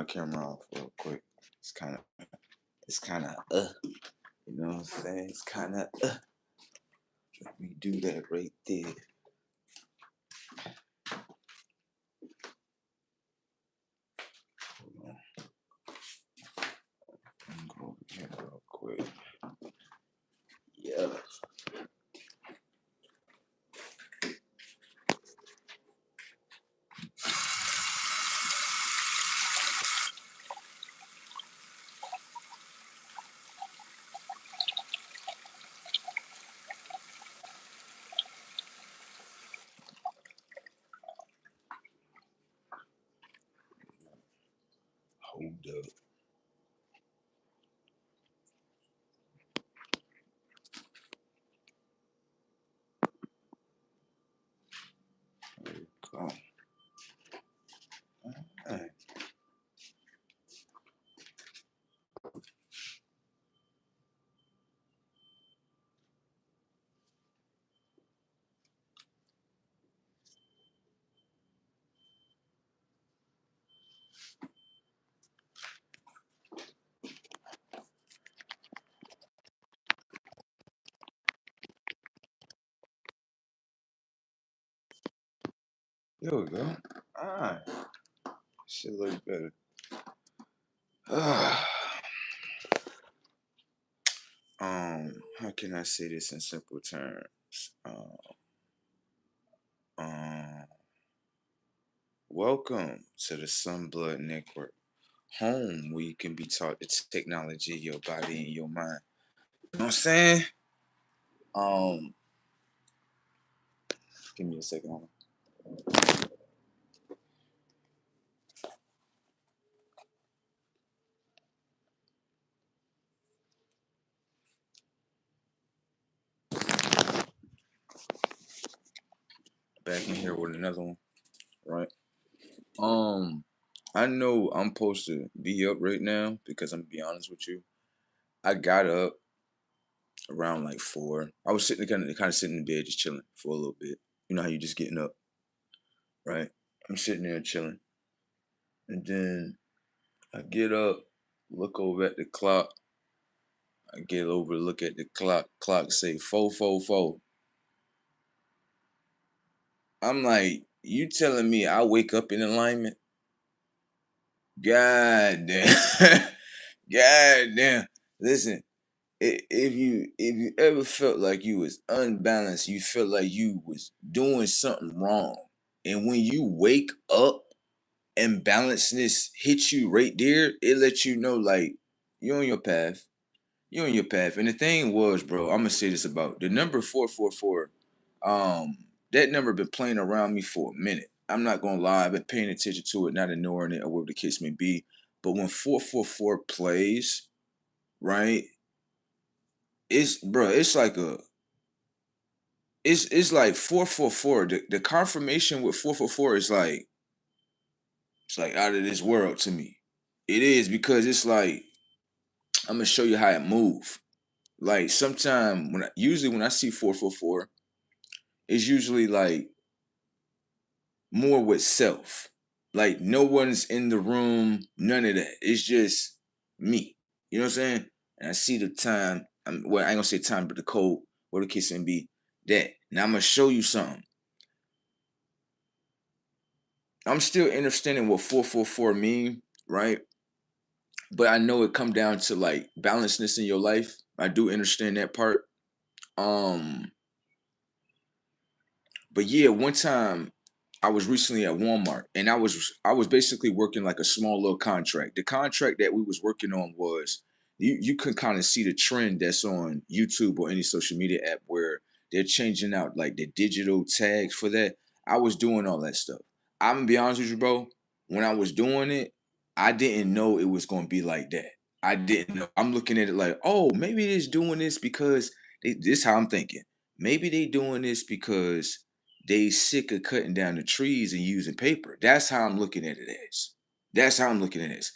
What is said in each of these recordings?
camera off real quick. It's kind of you know what I'm saying? It's kind of Let me do that right there. Hold on. Let me go over here real quick. Yeah. Hold up. There we go. Alright. There we go. Alright. Should look better. How can I say this in simple terms? Welcome to the Sunblood Network, home where you can be taught the technology of your body and your mind. You know what I'm saying? Um, Give me a second. Hold on. Back in here with another one, right? I know I'm supposed to be up right now because I'm gonna be honest with you. I got up around like 4. I was sitting kind of sitting in bed just chilling for a little bit. You know how you just getting up, right? I'm sitting there chilling, and then I get up, look over at the clock. I get over, look at the clock. Clock say 4:44. I'm like, you telling me I wake up in alignment? God damn. God damn. Listen, if you ever felt like you was unbalanced, you felt like you was doing something wrong, and when you wake up and balancedness hits you right there, it lets you know like you're on your path. You're on your path. And the thing was, bro, I'm gonna say this about the number 444. That number been playing around me for a minute. I'm not gonna lie, I've been paying attention to it, not ignoring it or whatever the case may be. But when 444 plays, right, it's like it's like 444. The confirmation with 444 is like it's like out of this world to me. It is because it's like I'm gonna show you how it move. Like sometime usually when I see 444, it's usually like more with self. Like no one's in the room, none of that. It's just me. You know what I'm saying? And I see the time. Well, I ain't gonna say time, but the code, what the case may be. That. Now I'm gonna show you something. I'm still understanding what 444 mean, right? But I know it come down to like balancedness in your life. I do understand that part. Um, but yeah, one time I was recently at Walmart and I was basically working like a small little contract. The contract that we was working on was you can kind of see the trend that's on YouTube or any social media app where they're changing out like the digital tags for that. I was doing all that stuff. I'm gonna be honest with you, bro. When I was doing it, I didn't know it was gonna be like that. I didn't know. I'm looking at it like, oh, maybe they're doing this because this is how I'm thinking. Maybe they doing this because they sick of cutting down the trees and using paper. That's how I'm looking at it as. That's how I'm looking at it as.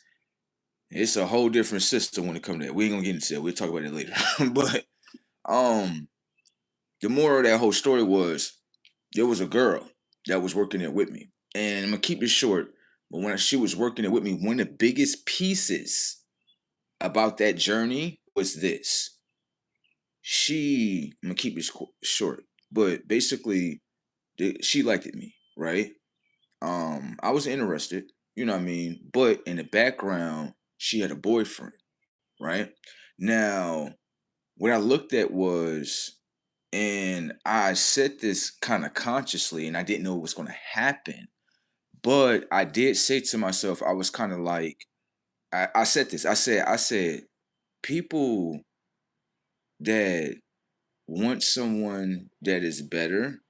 It's a whole different system when it comes to that. We ain't gonna get into it. We'll talk about it later. But um, the moral of that whole story was there was a girl that was working there with me. And I'm gonna keep it short. But when she was working it with me, one of the biggest pieces about that journey was this. I'm gonna keep this short, but basically, she liked me, right? I was interested, you know what I mean? But in the background, she had a boyfriend, right? Now, what I looked at was, and I said this kind of consciously, and I didn't know it was going to happen, but I did say to myself, I was kind of like, I said this, I said, people that want someone that is better,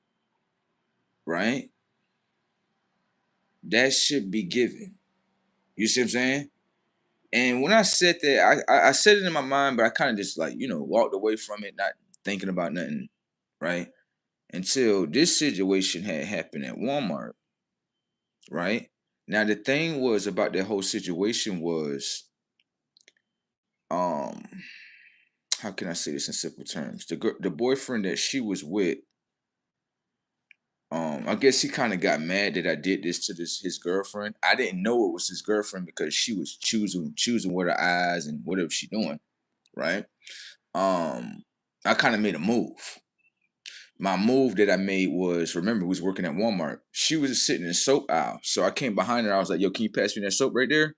right? That should be given. You see what I'm saying? And when I said that, I said it in my mind, but I kind of just like, walked away from it, not thinking about nothing, right? Until this situation had happened at Walmart, right? Now the thing was about that whole situation was, um, how can I say this in simple terms? The boyfriend that she was with, I guess he kind of got mad that I did this to his girlfriend. I didn't know it was his girlfriend because she was choosing with her eyes and whatever she doing, right? Um, I kind of made a move. My move that I made was, remember, we was working at Walmart. She was sitting in the soap aisle. So I came behind her. I was like, yo, can you pass me that soap right there?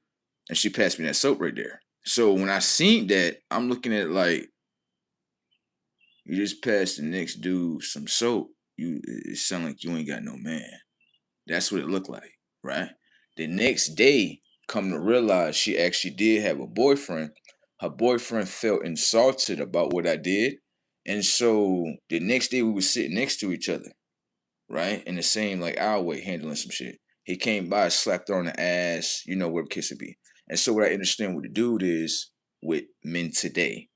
And she passed me that soap right there. So when I seen that, I'm looking at it like, you just passed the next dude some soap. It sound like you ain't got no man. That's what it looked like, right? The next day, come to realize she actually did have a boyfriend. Her boyfriend felt insulted about what I did. And so the next day we were sitting next to each other, right? In the same like our way, handling some shit. He came by, slapped her on the ass, where the kiss would be. And so what I understand what the dude is with men today.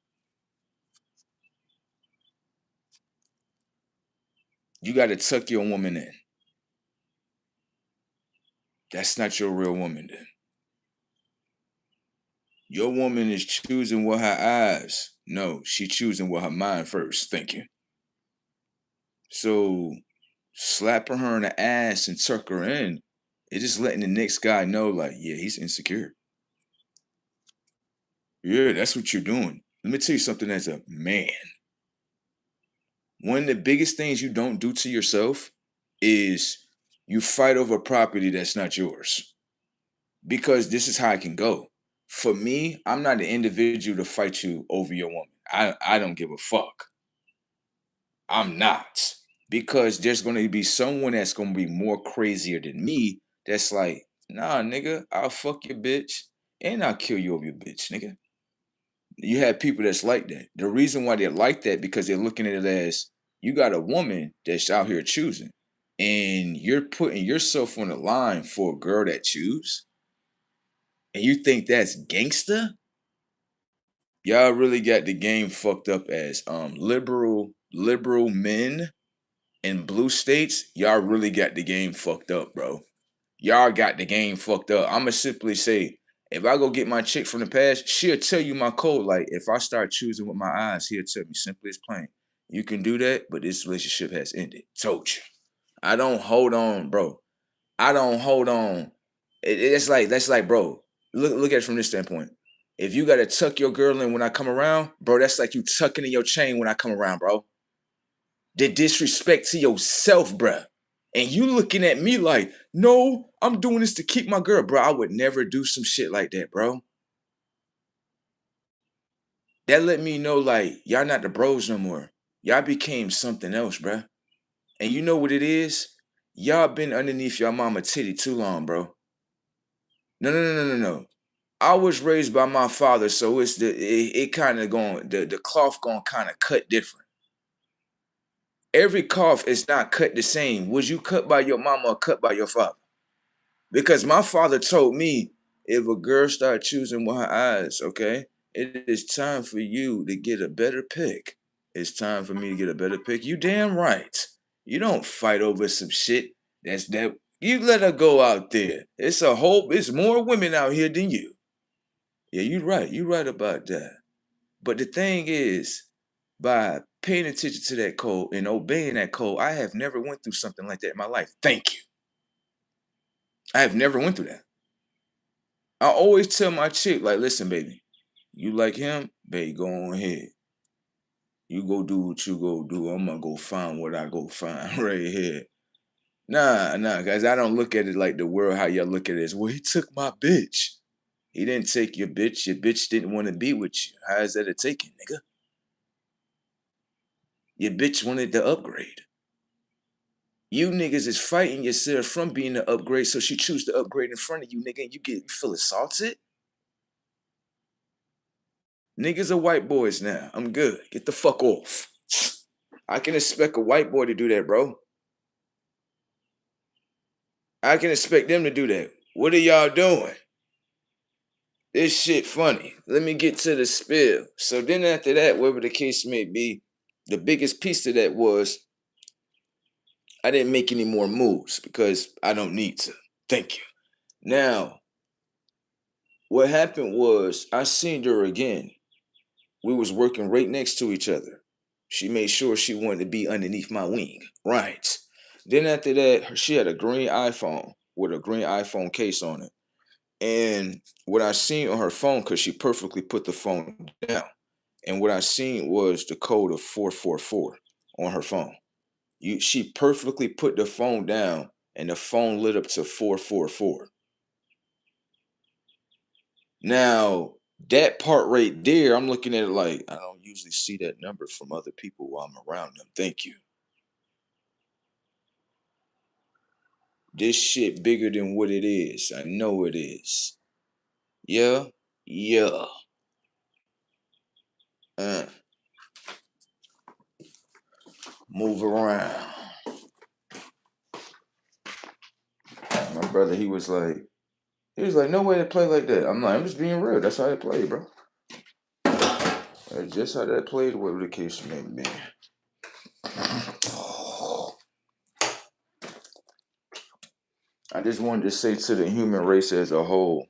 You gotta tuck your woman in. That's not your real woman then. Your woman is choosing with her eyes. No, she choosing with her mind first, thinking. So slapping her in the ass and tuck her in, it just letting the next guy know, like, yeah, he's insecure. Yeah, that's what you're doing. Let me tell you something as a man. One of the biggest things you don't do to yourself is you fight over property that's not yours. Because this is how it can go. For me, I'm not the individual to fight you over your woman. I don't give a fuck. I'm not. Because there's going to be someone that's going to be more crazier than me that's like, nah, nigga, I'll fuck your bitch and I'll kill you over your bitch, nigga. You have people that's like that. The reason why they're like that because they're looking at it as you got a woman that's out here choosing and you're putting yourself on the line for a girl that choose and you think that's gangster. Y'all really got the game fucked up as liberal men in blue states. Y'all really got the game fucked up, bro. Y'all got the game fucked up. I'ma simply say, if I go get my chick from the past, she'll tell you my code. Like if I start choosing with my eyes, he'll tell me simply as plain. You can do that, but this relationship has ended. Told you. I don't hold on, bro. I don't hold on. It's like that's like, bro. Look at it from this standpoint. If you gotta tuck your girl in when I come around, bro, that's like you tucking in your chain when I come around, bro. The disrespect to yourself, bro. And you looking at me like, no, I'm doing this to keep my girl, bro. I would never do some shit like that, bro. That let me know, like, y'all not the bros no more. Y'all became something else, bro. And you know what it is? Y'all been underneath your mama titty too long, bro. No, no, no, no, no, no. I was raised by my father, so it kind of going the cloth going kind of cut different. Every cloth is not cut the same. Was you cut by your mama or cut by your father? Because my father told me if a girl start choosing with her eyes, okay, it is time for you to get a better pick. It's time for me to get a better pick. You damn right. You don't fight over some shit that you let her go out there. It's more women out here than you. Yeah, you're right. You're right about that. But the thing is, by paying attention to that code and obeying that code, I have never went through something like that in my life. Thank you. I have never went through that. I always tell my chick, like, listen, baby, you like him, baby, go on ahead. You go do what you go do. I'm gonna go find what I go find right here. Nah, guys. I don't look at it like the world how y'all look at it. Is well, he took my bitch. He didn't take your bitch. Your bitch didn't want to be with you. How is that a taking, nigga? Your bitch wanted the upgrade. You niggas is fighting yourself from being the upgrade, so she choose to upgrade in front of you, nigga, and you feel assaulted? Niggas are white boys now. I'm good. Get the fuck off. I can expect a white boy to do that, bro. I can expect them to do that. What are y'all doing? This shit funny. Let me get to the spill. So then after that, whatever the case may be, the biggest piece of that was I didn't make any more moves because I don't need to. Thank you. Now, what happened was I seen her again. We was working right next to each other. She made sure she wanted to be underneath my wing. Right. Then after that, she had a green iPhone with a green iPhone case on it. And what I seen on her phone, because she perfectly put the phone down. And what I seen was the code of 444 on her phone. She perfectly put the phone down and the phone lit up to 444. Now, that part right there, I'm looking at it like I don't usually see that number from other people while I'm around them. Thank you. This shit bigger than what it is. I know it is. Yeah, yeah. Uh, move around. My brother, he was like, no way to play like that. I'm like, I'm just being real. That's how I play, bro. That's just how that played, whatever the case may be. I just wanted to say to the human race as a whole,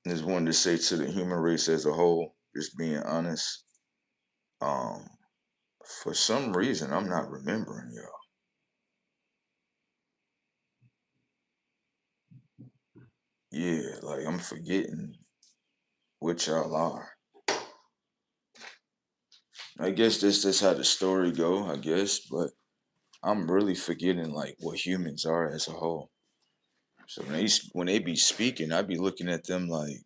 just wanted to say to the human race as a whole, just being honest, um, for some reason I'm not remembering y'all. Yeah, like I'm forgetting what y'all are. I guess this is how the story go, I guess, but I'm really forgetting like what humans are as a whole. So when they be speaking, I be looking at them like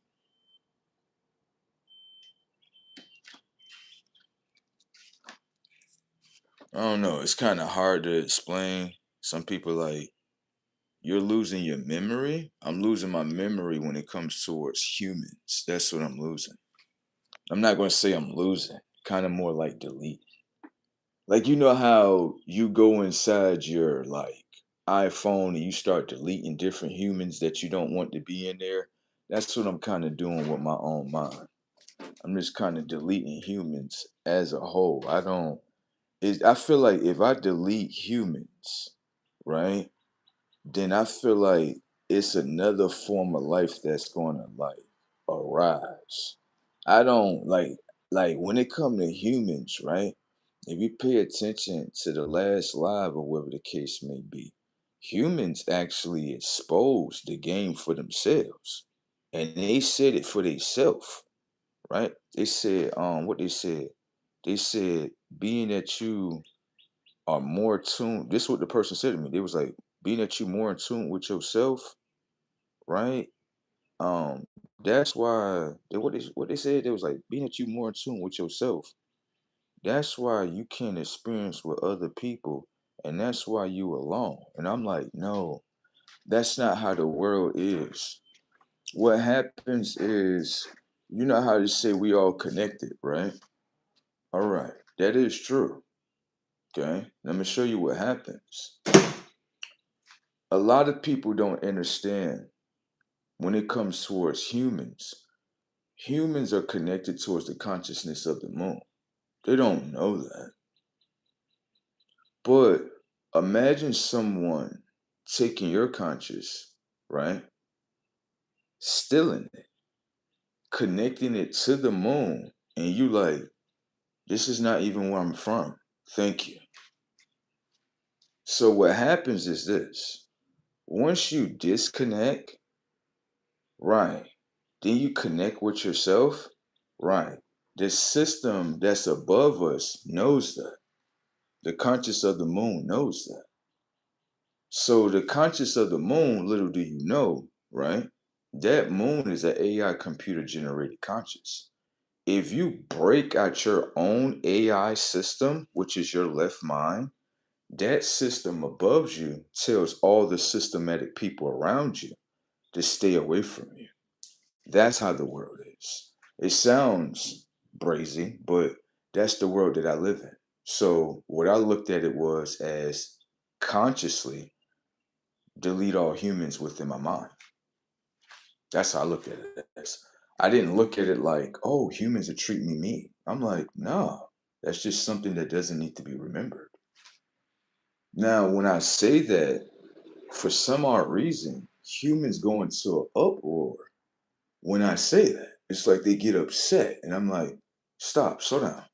I don't know. It's kind of hard to explain. Some people like you're losing your memory. I'm losing my memory when it comes towards humans. That's what I'm losing. I'm not going to say I'm losing. Kind of more like delete. Like you know how you go inside your like iPhone and you start deleting different humans that you don't want to be in there. That's what I'm kind of doing with my own mind. I'm just kind of deleting humans as a whole. I don't. I feel like if I delete humans, right, then I feel like it's another form of life that's going to like arise. I don't like when it come to humans, right? If you pay attention to the last live or whatever the case may be, humans actually exposed the game for themselves, and they said it for themselves, right? They said, what they said. They said, being that you are more tuned. This is what the person said to me. They was like, being that you more in tune with yourself, right? Um, that's why what they said. They was like, being that you more in tune with yourself. That's why you can't experience with other people, and that's why you alone. And I'm like, no, that's not how the world is. What happens is, you know how they say we all connected, right? All right, that is true. Okay, let me show you what happens. A lot of people don't understand when it comes towards humans. Humans are connected towards the consciousness of the moon. They don't know that. But imagine someone taking your conscious, right? Stealing it, connecting it to the moon, and you like, this is not even where I'm from. Thank you. So what happens is this. once you disconnect, right, then you connect with yourself, right. The system that's above us knows that. The conscious of the moon knows that. So the conscious of the moon, little do you know, right? That moon is an AI computer generated conscious. If you break out your own AI system, which is your left mind, that system above you tells all the systematic people around you to stay away from you. That's how the world is. It sounds brazy, but that's the world that I live in. So what I looked at it was as consciously delete all humans within my mind. That's how I looked at it as. I didn't look at it like, oh, humans are treating me mean. I'm like, no, that's just something that doesn't need to be remembered. Now, when I say that, for some odd reason, humans go into an uproar when I say that. It's like they get upset, and I'm like, stop, slow down.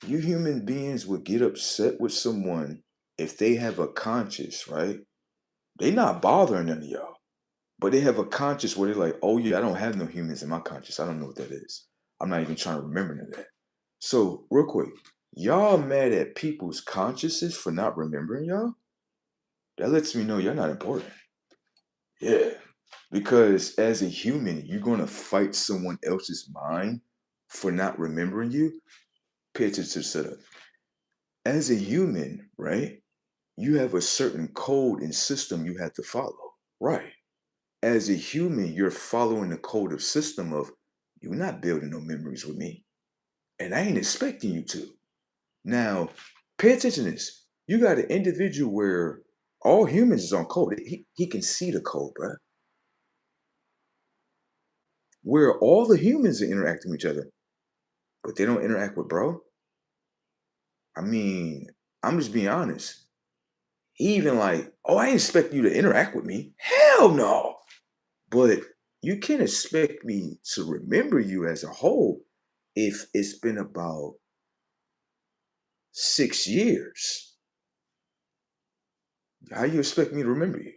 You human beings would get upset with someone if they have a conscience, right? They not bothering none of y'all. But they have a conscious where they're like, oh yeah, I don't have no humans in my conscious. I don't know what that is. I'm not even trying to remember none of that. So, real quick, y'all mad at people's consciences for not remembering y'all? That lets me know you're not important. Yeah. Because as a human, you're gonna fight someone else's mind for not remembering you. Pay attention to the setup. As a human, right? You have a certain code and system you have to follow. Right. As a human, you're following the code of system of you're not building no memories with me. And I ain't expecting you to. Now, pay attention to this. You got an individual where all humans is on code. He can see the code, bruh. Where all the humans are interacting with each other, but they don't interact with bro. I mean, I'm just being honest. He even like, oh, I ain't expect you to interact with me. Hell no. But you can't expect me to remember you as a whole if it's been about 6 years. How you expect me to remember you?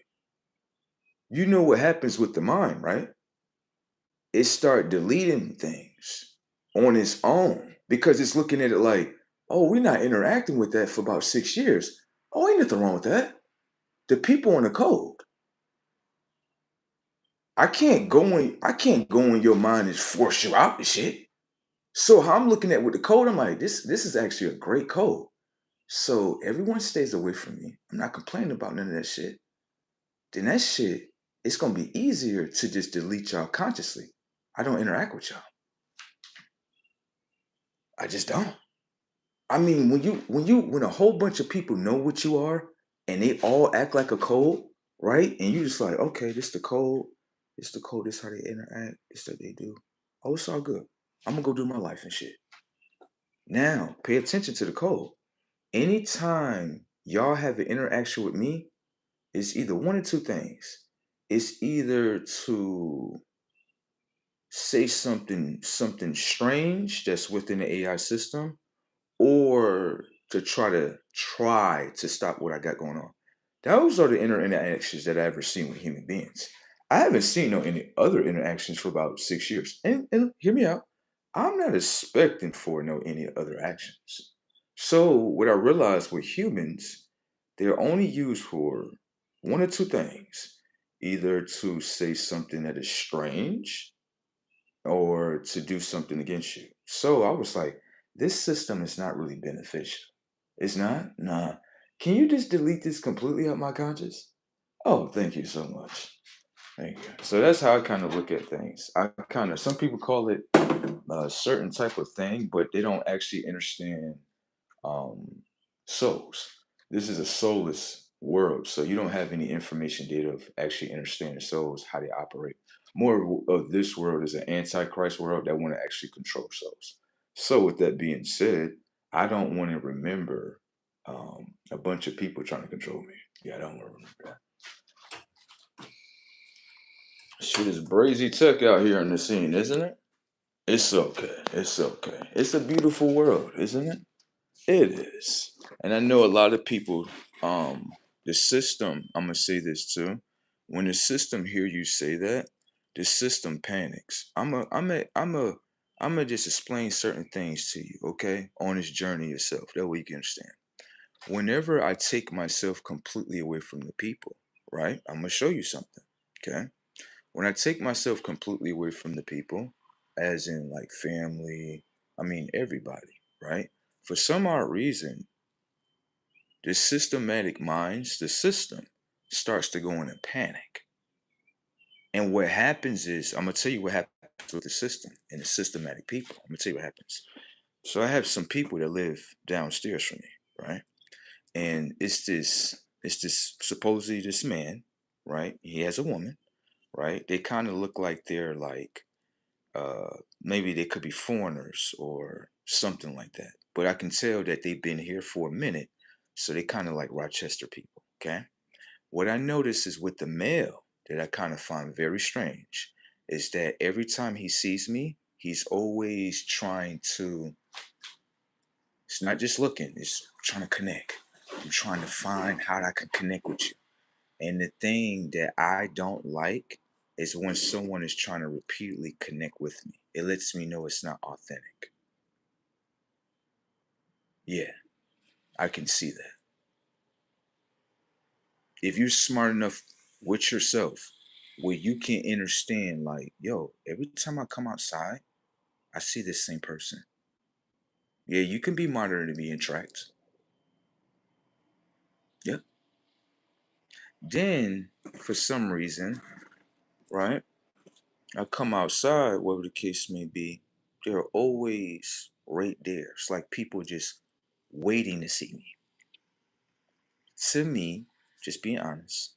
You know what happens with the mind, right? It start deleting things on its own because it's looking at it like, oh, we're not interacting with that for about 6 years. Oh, ain't nothing wrong with that. The people in the code. I can't go in your mind and force you out the shit. So how I'm looking at with the code, I'm like, this is actually a great code. So everyone stays away from me. I'm not complaining about none of that shit. Then that shit, it's gonna be easier to just delete y'all consciously. I don't interact with y'all. I just don't. I mean, when a whole bunch of people know what you are and they all act like a code, right? And you just like, okay, this the code, this how they interact, this what they do. Oh, it's all good. I'm gonna go do my life and shit. Now, pay attention to the code. Anytime y'all have an interaction with me, it's either one or two things. It's either to say something strange that's within the AI system, or to try to stop what I got going on. Those are the interactions that I ever seen with human beings. I haven't seen no any other interactions for about 6 years. And hear me out. I'm not expecting for no any other actions. So what I realized with humans, they're only used for one or two things. Either to say something that is strange or to do something against you. So I was like, this system is not really beneficial. It's not? Nah. Can you just delete this completely out my conscious? Oh, thank you so much. Thank you. So that's how I kind of look at things. Some people call it a certain type of thing, but they don't actually understand um, souls. This is a soulless world, so you don't have any information data of actually understanding souls, how they operate. More of this world is an antichrist world that want to actually control souls. So, with that being said, I don't want to remember a bunch of people trying to control me. Yeah, I don't want to remember that. Shit is brazy tech out here in the scene, isn't it? It's okay. It's okay. It's a beautiful world, isn't it? It is. And I know a lot of people, the system, I'm gonna say this too. When the system hear you say that, the system panics. I'm a just explain certain things to you, okay, on this journey yourself. That way you can understand. Whenever I take myself completely away from the people, right? I'm gonna show you something, okay? When I take myself completely away from the people, as in like family, I mean everybody, right? For some odd reason, the systematic minds, the system, starts to go in a panic. And what happens is, I'm gonna tell you what happens with the system and the systematic people. I'm gonna tell you what happens. So I have some people that live downstairs from me, right? And it's this supposedly this man, right? He has a woman, right? They kind of look like they're like maybe they could be foreigners or something like that. But I can tell that they've been here for a minute, so they kind of like Rochester people. Okay. What I notice is with the male that I kind of find very strange is that every time he sees me, he's always trying to. It's not just looking; it's trying to connect. I'm trying to find how I can connect with you. And the thing that I don't like is when someone is trying to repeatedly connect with me. It lets me know it's not authentic. Yeah, I can see that. If you're smart enough with yourself where you can understand, like, yo, every time I come outside, I see this same person. Yeah, you can be monitoring me in tracks. Yep. Then, for some reason, right, I come outside, whatever the case may be, they're always right there. It's like people just waiting to see me. To me, just being honest,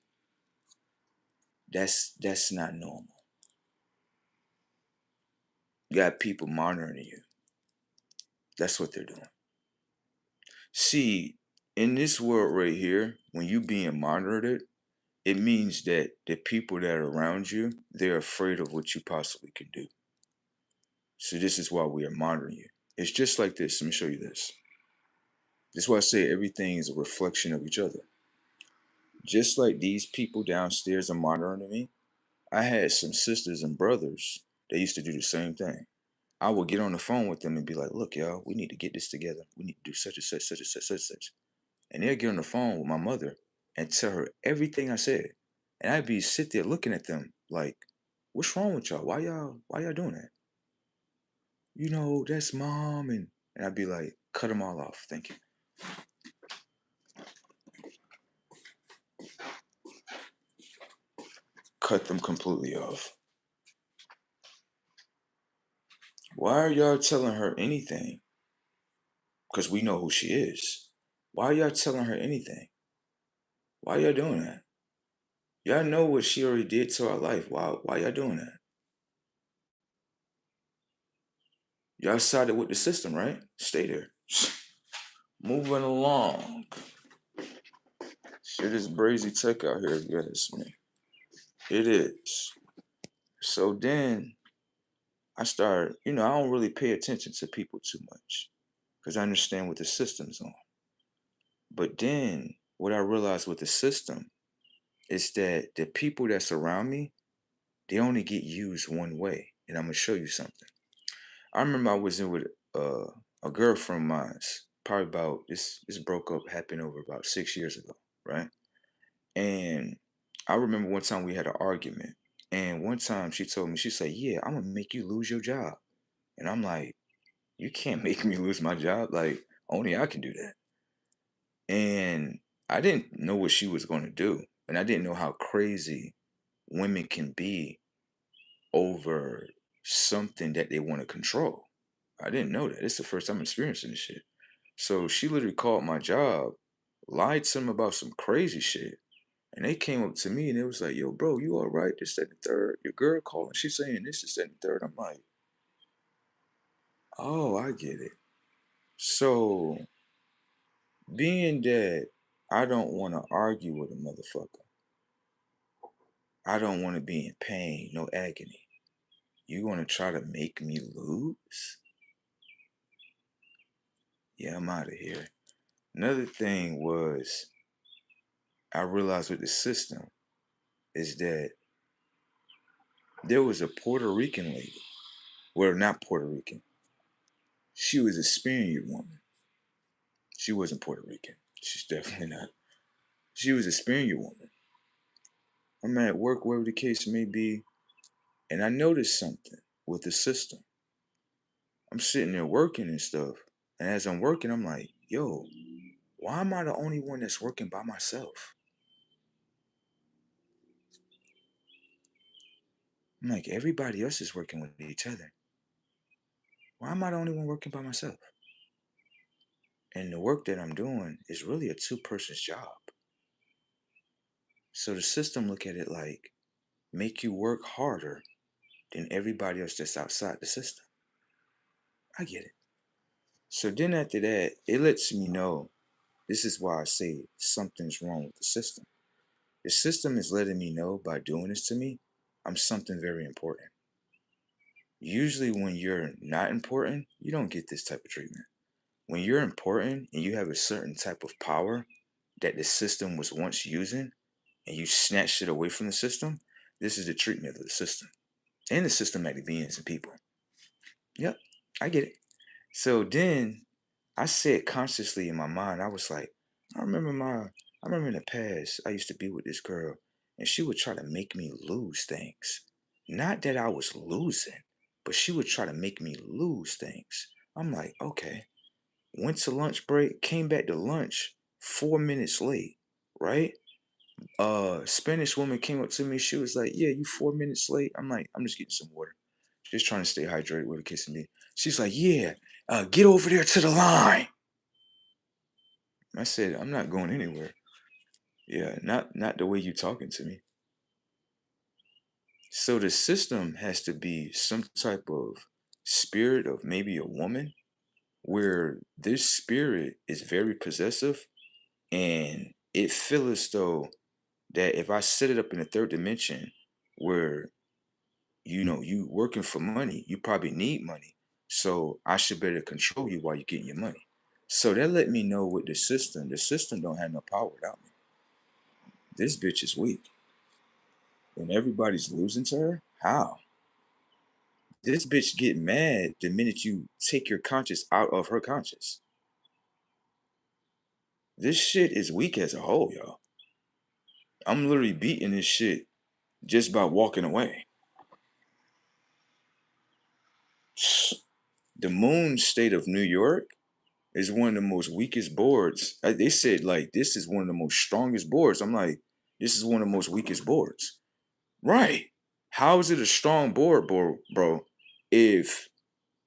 that's not normal. You got people monitoring you. That's what they're doing. See, in this world right here, when you being monitored, it means that the people that are around you, they're afraid of what you possibly can do. So this is why we are monitoring you. It's just like this. Let me show you this. This is why I say everything is a reflection of each other. Just like these people downstairs are monitoring me, I had some sisters and brothers that used to do the same thing. I would get on the phone with them and be like, look, y'all, we need to get this together. We need to do such and such, such and such, such and such. And they'd get on the phone with my mother and tell her everything I said. And I'd be sit there looking at them like, what's wrong with y'all? Why y'all doing that? That's mom. And I'd be like, cut them all off. Thank you. Cut them completely off. Why are y'all telling her anything? Because we know who she is. Why are y'all telling her anything? Why y'all doing that? Y'all know what she already did to our life. Why y'all doing that? Y'all sided with the system, right? Stay there. Moving along. Shit is brazy tech out here, if you ask me. It is. So then I started, I don't really pay attention to people too much because I understand what the system's on. But then what I realized with the system is that the people that surround me, they only get used one way. And I'm gonna show you something. I remember I was in with a girlfriend of mine, probably about this broke up happened over about 6 years ago, right? And I remember one time we had an argument. And one time she told me, she said, yeah, I'm gonna make you lose your job. And I'm like, you can't make me lose my job. Like, only I can do that. And I didn't know what she was gonna do. And I didn't know how crazy women can be over something that they want to control. I didn't know that. It's the first time I'm experiencing this shit. So she literally called my job, lied to them about some crazy shit. And they came up to me and it was like, yo, bro, you all right? This, that, and the third. Your girl calling. She's saying this, that, and the third. I'm like, oh, I get it. So, being that I don't want to argue with a motherfucker, I don't want to be in pain, no agony. You want to try to make me lose? Yeah, I'm out of here. Another thing was, I realized with the system is that there was a Puerto Rican lady. Well, not Puerto Rican. She was a Spaniard woman. She wasn't Puerto Rican. She's definitely not. She was a Spaniard woman. I'm at work, wherever the case may be, and I noticed something with the system. I'm sitting there working and stuff, and as I'm working, I'm like, yo, why am I the only one that's working by myself? I'm like, everybody else is working with each other. Why am I the only one working by myself? And the work that I'm doing is really a two-person's job. So the system look at it like make you work harder than everybody else that's outside the system. I get it. So then after that, it lets me know this is why I say something's wrong with the system. The system is letting me know by doing this to me, I'm something very important. Usually, when you're not important, you don't get this type of treatment. When you're important and you have a certain type of power that the system was once using and you snatch it away from the system, this is the treatment of the system and the systematic beings and people. Yep, I get it. So then I said consciously in my mind, I was like, I remember in the past, I used to be with this girl and she would try to make me lose things. Not that I was losing, but she would try to make me lose things. I'm like, okay. Went to lunch break, came back to lunch 4 minutes late, right? Spanish woman came up to me. She was like, yeah, you 4 minutes late. I'm like, I'm just getting some water. Just trying to stay hydrated with a kiss me. She's like, yeah, get over there to the line. I said, I'm not going anywhere. Yeah, not the way you talking to me. So the system has to be some type of spirit of maybe a woman where this spirit is very possessive and it feels as though that if I set it up in a third dimension where you working for money, you probably need money. So I should better control you while you're getting your money. So that let me know with the system don't have no power without me. This bitch is weak. And everybody's losing to her? How? This bitch get mad the minute you take your conscience out of her conscience. This shit is weak as a whole, y'all. I'm literally beating this shit just by walking away. The moon state of New York is one of the most weakest boards. They said like this is one of the most strongest boards. I'm like, this is one of the most weakest boards. Right. How is it a strong board, bro? If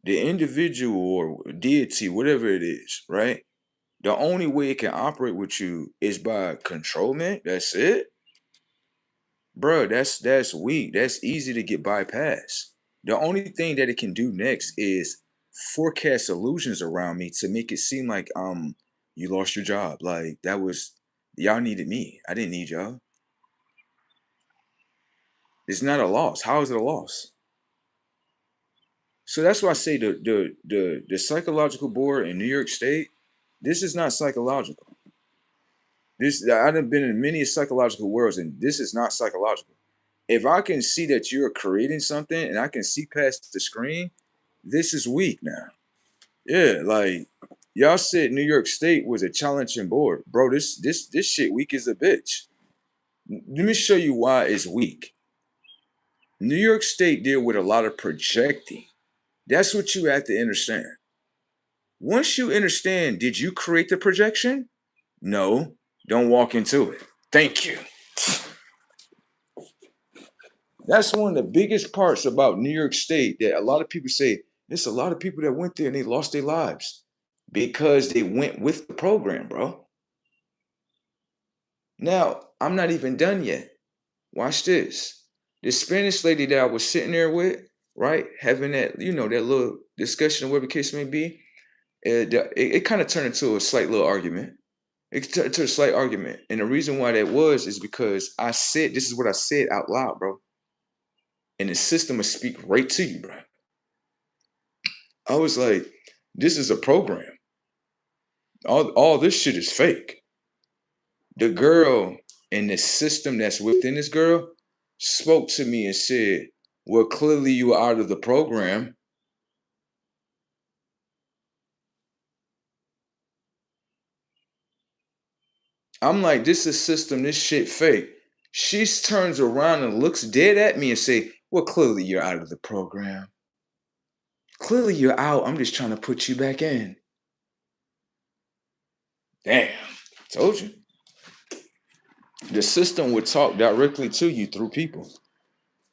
the individual or deity, whatever it is, right? The only way it can operate with you is by controlment. That's it. Bro, that's weak. That's easy to get bypassed. The only thing that it can do next is forecast illusions around me to make it seem like you lost your job. Like that was y'all needed me. I didn't need y'all. It's not a loss. How is it a loss? So that's why I say the psychological board in New York State, this is not psychological. This I've been in many psychological worlds, and this is not psychological. If I can see that you're creating something and I can see past the screen, this is weak now. Yeah, like y'all said New York State was a challenging board. Bro, this shit weak as a bitch. Let me show you why it's weak. New York State deal with a lot of projecting. That's what you have to understand. Once you understand, did you create the projection? No. Don't walk into it. Thank you. That's one of the biggest parts about New York State that a lot of people say there's a lot of people that went there and they lost their lives because they went with the program, bro. Now, I'm not even done yet. Watch this. The Spanish lady that I was sitting there with, right, having that, that little discussion, whatever the case may be, it kind of turned into a slight little argument. It turned into a slight argument. And the reason why that was is because I said, this is what I said out loud, bro. And the system will speak right to you, bro. I was like, this is a program. All this shit is fake. The girl and the system that's within this girl spoke to me and said, well, clearly you are out of the program. I'm like, this is system, this shit fake. She turns around and looks dead at me and say, well, clearly you're out of the program. Clearly you're out. I'm just trying to put you back in. Damn, told you. The system would talk directly to you through people.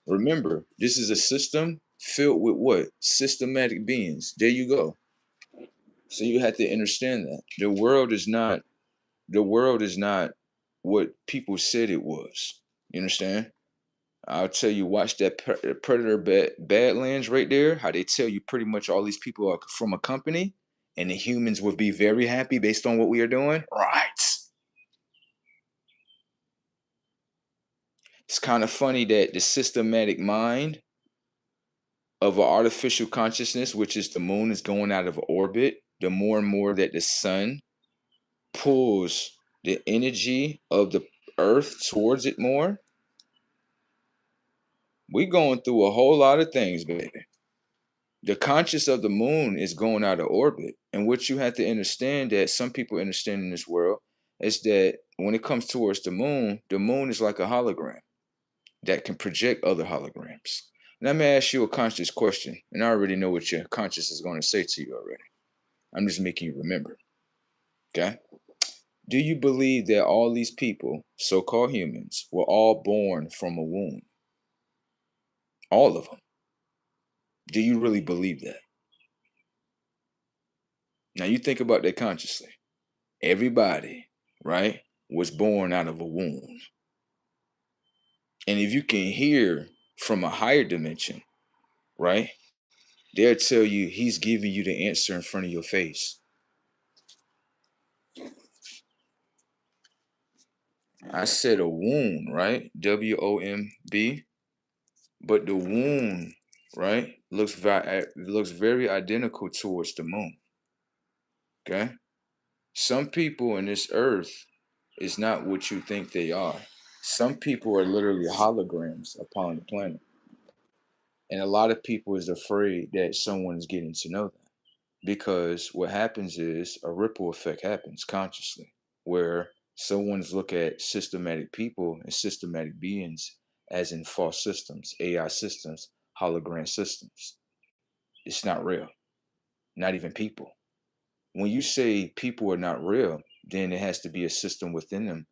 Remember, this is a system filled with what? Systematic beings. There you go. So you have to understand that. The world is not what people said it was. You understand? I'll tell you, watch that Predator Badlands right there. How they tell you pretty much all these people are from a company, and the humans would be very happy based on what we are doing. Right. It's kind of funny that the systematic mind of an artificial consciousness, which is the moon, is going out of orbit. The more and more that the sun pulls the energy of the earth towards it more, we going through a whole lot of things, baby. The conscious of the moon is going out of orbit. And what you have to understand, that some people understand in this world, is that when it comes towards the moon is like a hologram that can project other holograms. Now, let me ask you a conscious question, and I already know what your conscious is going to say to you already. I'm just making you remember. Okay? Do you believe that all these people, so called humans, were all born from a womb? All of them. Do you really believe that? Now, you think about that consciously. Everybody, right, was born out of a womb. And if you can hear from a higher dimension, right, they'll tell you he's giving you the answer in front of your face. I said a womb, right? WOMB. But the womb, right, looks very identical towards the moon. Okay? Some people in this earth is not what you think they are. Some people are literally holograms upon the planet. And a lot of people is afraid that someone is getting to know them. Because what happens is a ripple effect happens consciously, where someone's look at systematic people and systematic beings as in false systems, AI systems, hologram systems. It's not real, not even people. When you say people are not real, then it has to be a system within them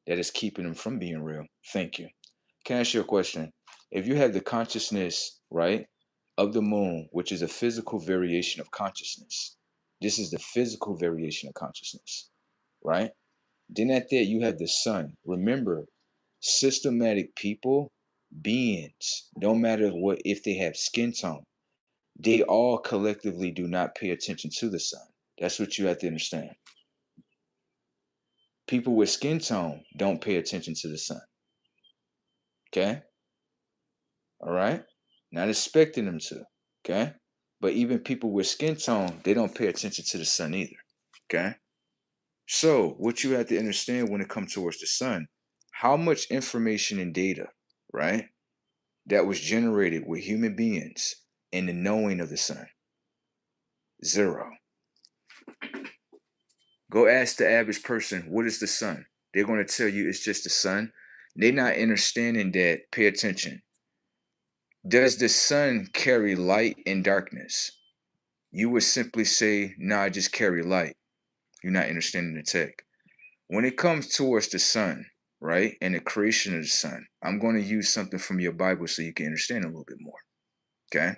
that is keeping them from being real. Thank you. Can I ask you a question? If you have the consciousness, right, of the moon, which is a physical variation of consciousness, this is the physical variation of consciousness, right? Then at that, you have the sun. Remember, systematic people, beings, no matter what, if they have skin tone, they all collectively do not pay attention to the sun. That's what you have to understand. People with skin tone don't pay attention to the sun. Okay? All right? Not expecting them to. Okay? But even people with skin tone, they don't pay attention to the sun either. Okay? So, what you have to understand when it comes towards the sun, how much information and data, right, that was generated with human beings in the knowing of the sun? Zero. Go ask the average person, what is the sun? They're going to tell you it's just the sun. They're not understanding that. Pay attention. Does the sun carry light and darkness? You would simply say, nah, I just carry light. You're not understanding the tech. When it comes towards the sun, right, and the creation of the sun, I'm going to use something from your Bible so you can understand a little bit more. Okay?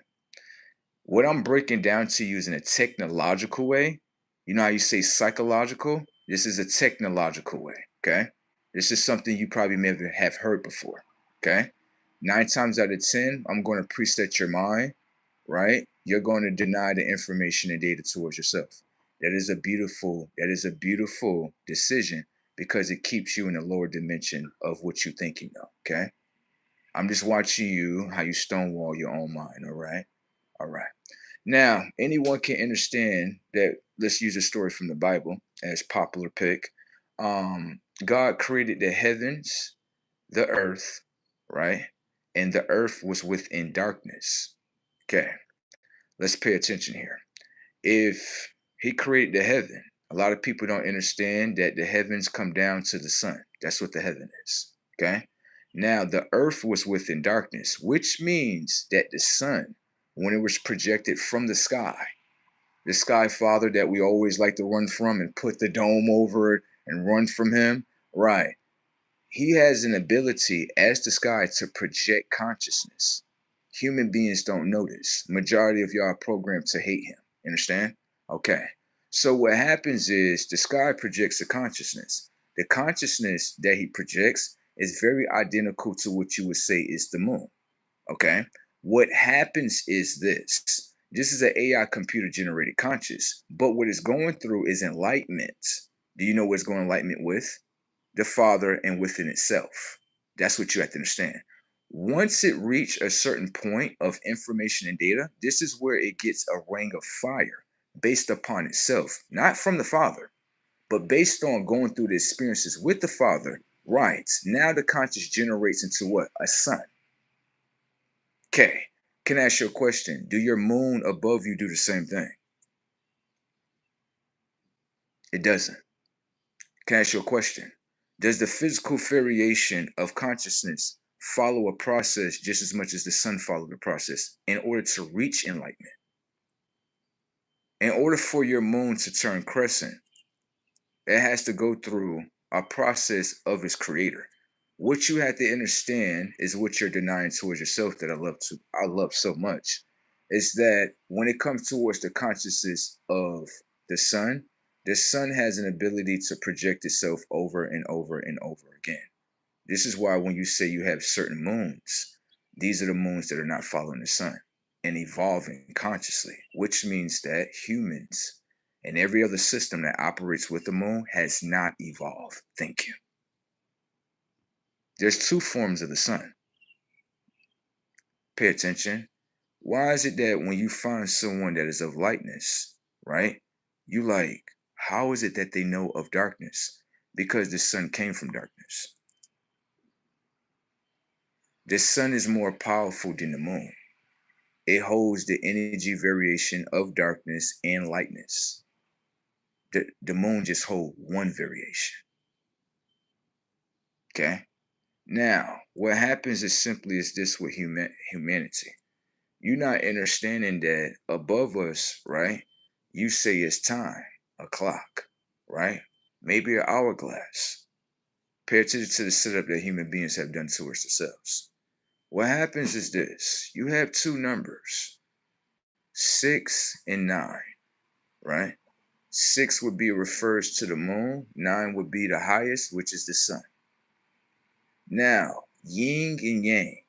What I'm breaking down to you is in a technological way. You know how you say psychological? This is a technological way. Okay? This is something you probably may have heard before. Okay? 9 times out of 10, I'm going to preset your mind, right? You're going to deny the information and data towards yourself. That is a beautiful decision because it keeps you in a lower dimension of what you think you know. Okay. I'm just watching you how you stonewall your own mind. All right. All right. Now, anyone can understand that. Let's use a story from the Bible as popular pick. God created the heavens, the earth, right? and the earth was within darkness. Okay, let's pay attention here. If he created the heaven, a lot of people don't understand that the heavens come down to the sun. That's what the heaven is. Okay. Now the earth was within darkness, which means that the sun, when it was projected from the sky father that we always like to run from and put the dome over it and run from him, right? He has an ability as the sky to project consciousness. Human beings don't notice. Majority of y'all are programmed to hate him. Understand? Okay. So what happens is the sky projects a consciousness. The consciousness that he projects is very identical to what you would say is the moon. Okay. What happens is this. This is an AI computer generated conscious, but what it's going through is enlightenment. Do you know what it's going enlightenment with? The Father and within itself. That's what you have to understand. Once it reaches a certain point of information and data, this is where it gets a ring of fire based upon itself, not from the Father, but based on going through the experiences with the Father. Right now, the conscious generates into what? A sun. Okay. Can I ask you a question? Do your moon above you do the same thing? It doesn't. Can I ask you a question? Does the physical variation of consciousness follow a process just as much as the sun followed the process in order to reach enlightenment? In order for your moon to turn crescent, it has to go through a process of its creator. What you have to understand is what you're denying towards yourself that I love so much is that when it comes towards the consciousness of the sun has an ability to project itself over and over and over again. This is why when you say you have certain moons, these are the moons that are not following the sun and evolving consciously, which means that humans and every other system that operates with the moon has not evolved. Thank you. There's two forms of the sun. Pay attention. Why is it that when you find someone that is of lightness, right? You like, how is it that they know of darkness? Because the sun came from darkness. The sun is more powerful than the moon. It holds the energy variation of darkness and lightness. The moon just holds one variation. Okay. Now, what happens is simply is this with humanity. You're not understanding that above us, right? You say it's time, a clock, right? Maybe an hourglass. Pay attention to the setup that human beings have done towards themselves. What happens is this: you have two numbers, 6 and 9, right? 6 would be refers to the moon, 9 would be the highest, which is the sun. Now, yin and yang,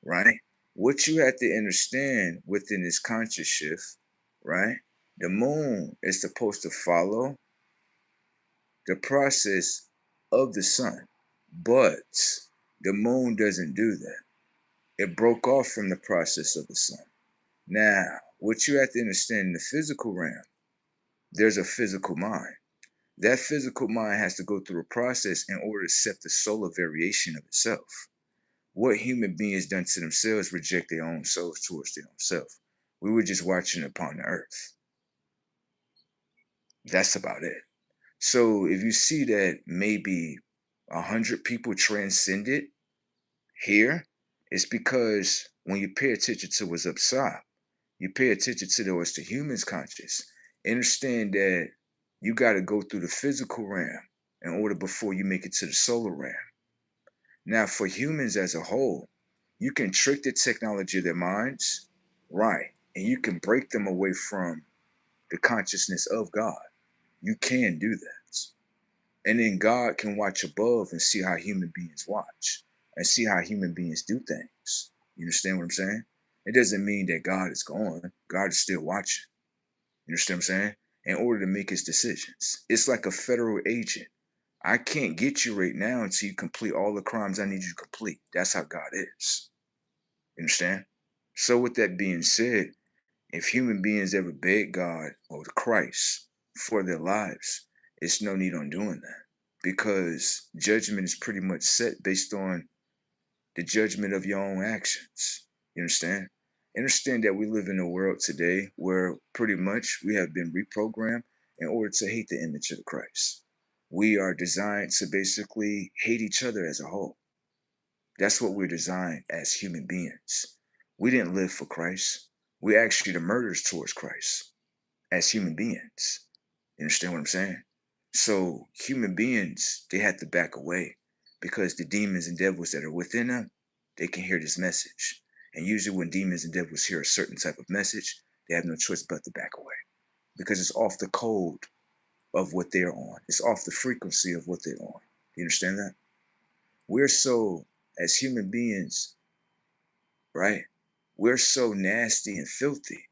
right? What you have to understand within this conscious shift, right? The moon is supposed to follow the process of the sun, but the moon doesn't do that. It broke off from the process of the sun. Now, what you have to understand in the physical realm, there's a physical mind. That physical mind has to go through a process in order to set the solar variation of itself. What human beings done to themselves reject their own souls towards their own self. We were just watching upon the earth. That's about it. So if you see that maybe 100 people transcended here, it's because when you pay attention to what's upside, you pay attention to what's the human's conscious. Understand that you got to go through the physical realm in order before you make it to the solar realm. Now, for humans as a whole, you can trick the technology of their minds, right? And you can break them away from the consciousness of God. You can do that. And then God can watch above and see how human beings watch and see how human beings do things. You understand what I'm saying? It doesn't mean that God is gone. God is still watching. You understand what I'm saying? In order to make his decisions. It's like a federal agent. I can't get you right now until you complete all the crimes I need you to complete. That's how God is. You understand? So with that being said, if human beings ever beg God or Christ for their lives, it's no need on doing that because judgment is pretty much set based on the judgment of your own actions. You understand? Understand that we live in a world today where pretty much we have been reprogrammed in order to hate the image of Christ. We are designed to basically hate each other as a whole. That's what we're designed as human beings. We didn't live for Christ. We're actually the murderers towards Christ as human beings. You understand what I'm saying? So human beings, they have to back away because the demons and devils that are within them, they can hear this message. And usually when demons and devils hear a certain type of message, they have no choice but to back away because it's off the code of what they're on. It's off the frequency of what they're on. You understand that? We're so, as human beings, right? We're so nasty and filthy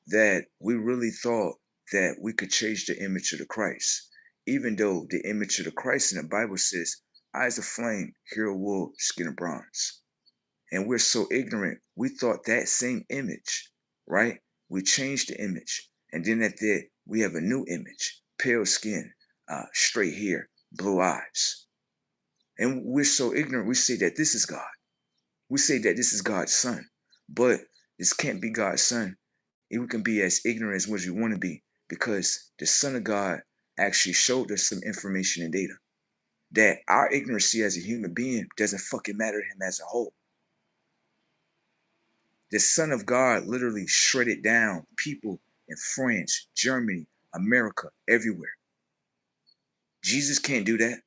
that we really thought that we could change the image of the Christ, even though the image of the Christ in the Bible says, eyes of flame, hair of wool, skin of bronze. And we're so ignorant, we thought that same image, right? We changed the image. And then at that, we have a new image, pale skin, straight hair, blue eyes. And we're so ignorant, we say that this is God. We say that this is God's son, but this can't be God's son. And we can be as ignorant as what we want to be because the Son of God actually showed us some information and data that our ignorancy as a human being doesn't fucking matter to him as a whole. The Son of God literally shredded down people in France, Germany, America, everywhere. Jesus can't do that.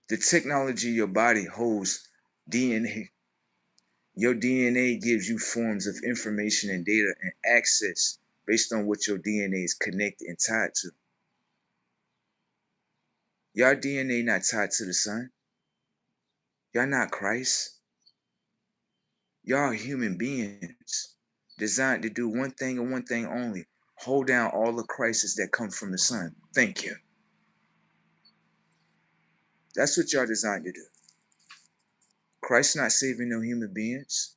The technology of your body holds DNA. Your DNA gives you forms of information and data and access based on what your DNA is connected and tied to. Your DNA not tied to the sun. Y'all not Christ. Y'all are human beings designed to do one thing and one thing only. Hold down all the crises that come from the sun. Thank you. That's what y'all designed to do. Christ not saving no human beings.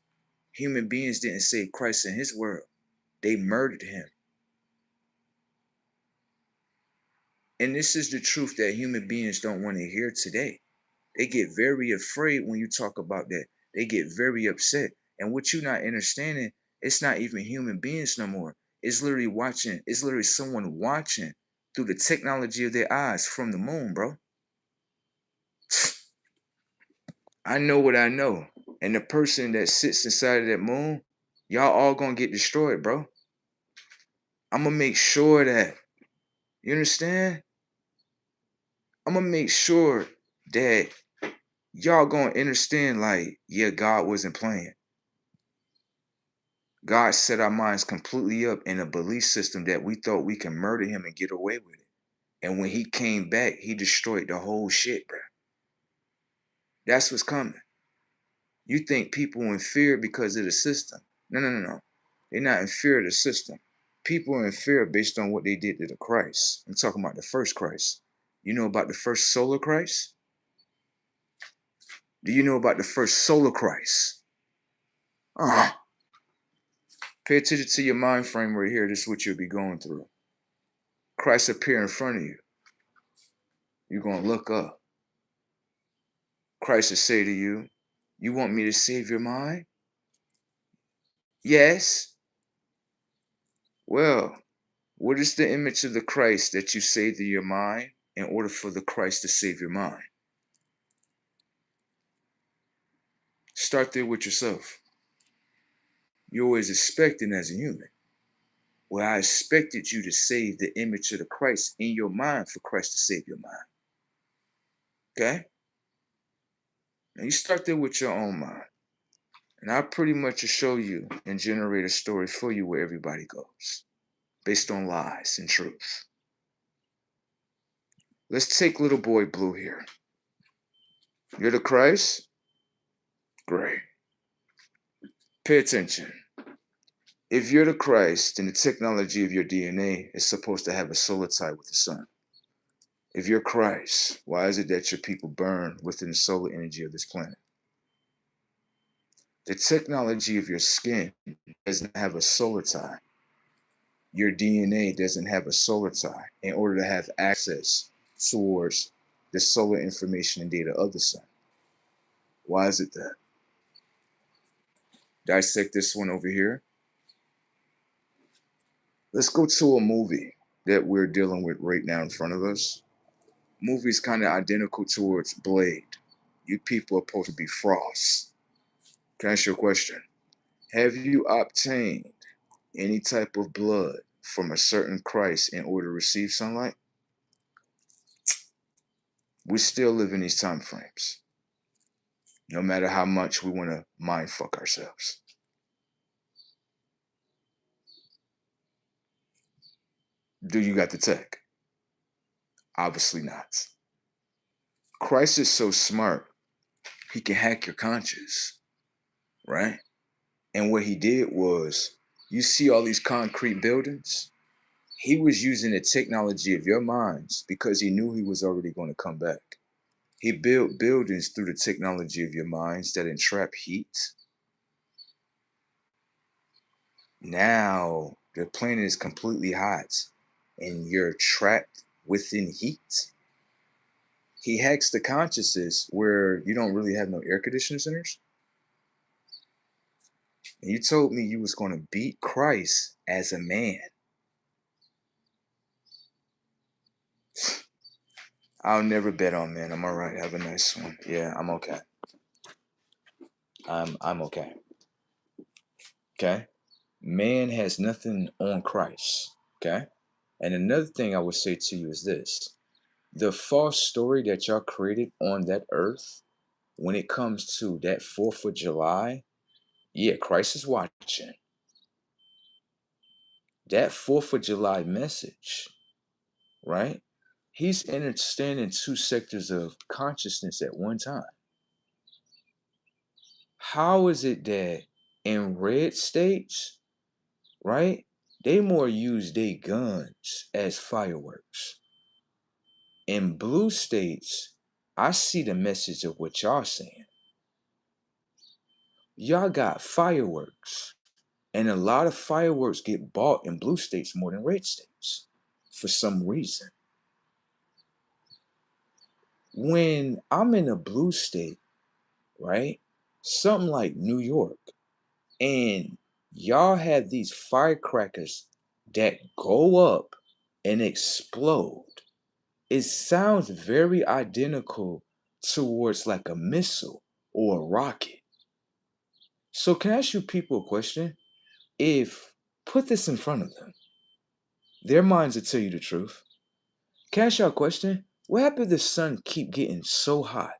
Human beings didn't save Christ in his world. They murdered him. And this is the truth that human beings don't want to hear today. They get very afraid when you talk about that. They get very upset. And what you're not understanding, it's not even human beings no more. It's literally watching. It's literally someone watching through the technology of their eyes from the moon, bro. I know what I know. And the person that sits inside of that moon, y'all all gonna get destroyed, bro. I'm gonna make sure that, you understand? I'm gonna make sure that y'all gonna understand, like, yeah, God wasn't playing. God set our minds completely up in a belief system that we thought we can murder him and get away with it. And when he came back, he destroyed the whole shit, bro. That's what's coming. You think people in fear because of the system. No. They're not in fear of the system. People are in fear based on what they did to the Christ. I'm talking about the first Christ. You know about the first solar Christ? Do you know about the first solar Christ? Pay attention to your mind frame right here. This is what you'll be going through. Christ appear in front of you. You're going to look up. Christ will say to you, you want me to save your mind? Yes. Well, what is the image of the Christ that you say to your mind in order for the Christ to save your mind? Start there with yourself. You're always expecting as a human. Well, I expected you to save the image of the Christ in your mind for Christ to save your mind. Okay? Now you start there with your own mind. And I'll pretty much show you and generate a story for you where everybody goes, based on lies and truth. Let's take little boy Blue here. You're the Christ? Great. Pay attention. If you're the Christ, then the technology of your DNA is supposed to have a solar tie with the sun. If you're Christ, why is it that your people burn within the solar energy of this planet? The technology of your skin doesn't have a solar tie. Your DNA doesn't have a solar tie in order to have access towards the solar information and data of the sun. Why is it that? Dissect this one over here. Let's go to a movie that we're dealing with right now in front of us. Movie's kind of identical towards Blade. You people are supposed to be Frost. Can I ask you a question? Have you obtained any type of blood from a certain Christ in order to receive sunlight? We still live in these time frames, no matter how much we want to mind fuck ourselves. Do you got the tech? Obviously not. Christ is so smart, he can hack your conscience, right? And what he did was, you see all these concrete buildings? He was using the technology of your minds because he knew he was already going to come back. He built buildings through the technology of your minds that entrap heat. Now the planet is completely hot and you're trapped within heat. He hacks the consciousness where you don't really have no air conditioning centers. And you told me you was going to beat Christ as a man. I'll never bet on men. I'm all right. Have a nice one. Yeah, I'm okay. I'm okay. Okay. Man has nothing on Christ. Okay. And another thing I would say to you is this: the false story that y'all created on that earth, when it comes to that 4th of July, yeah, Christ is watching. That 4th of July message, right? He's understanding two sectors of consciousness at one time. How is it that in red states, right, they more use their guns as fireworks? In blue states, I see the message of what y'all saying. Y'all got fireworks, and a lot of fireworks get bought in blue states more than red states for some reason. When I'm in a blue state, right, something like New York, and y'all have these firecrackers that go up and explode, it sounds very identical towards like a missile or a rocket. So can I ask you people a question? If put this in front of them, their minds will tell you the truth. Can I ask y'all a question? What happened if the sun keep getting so hot,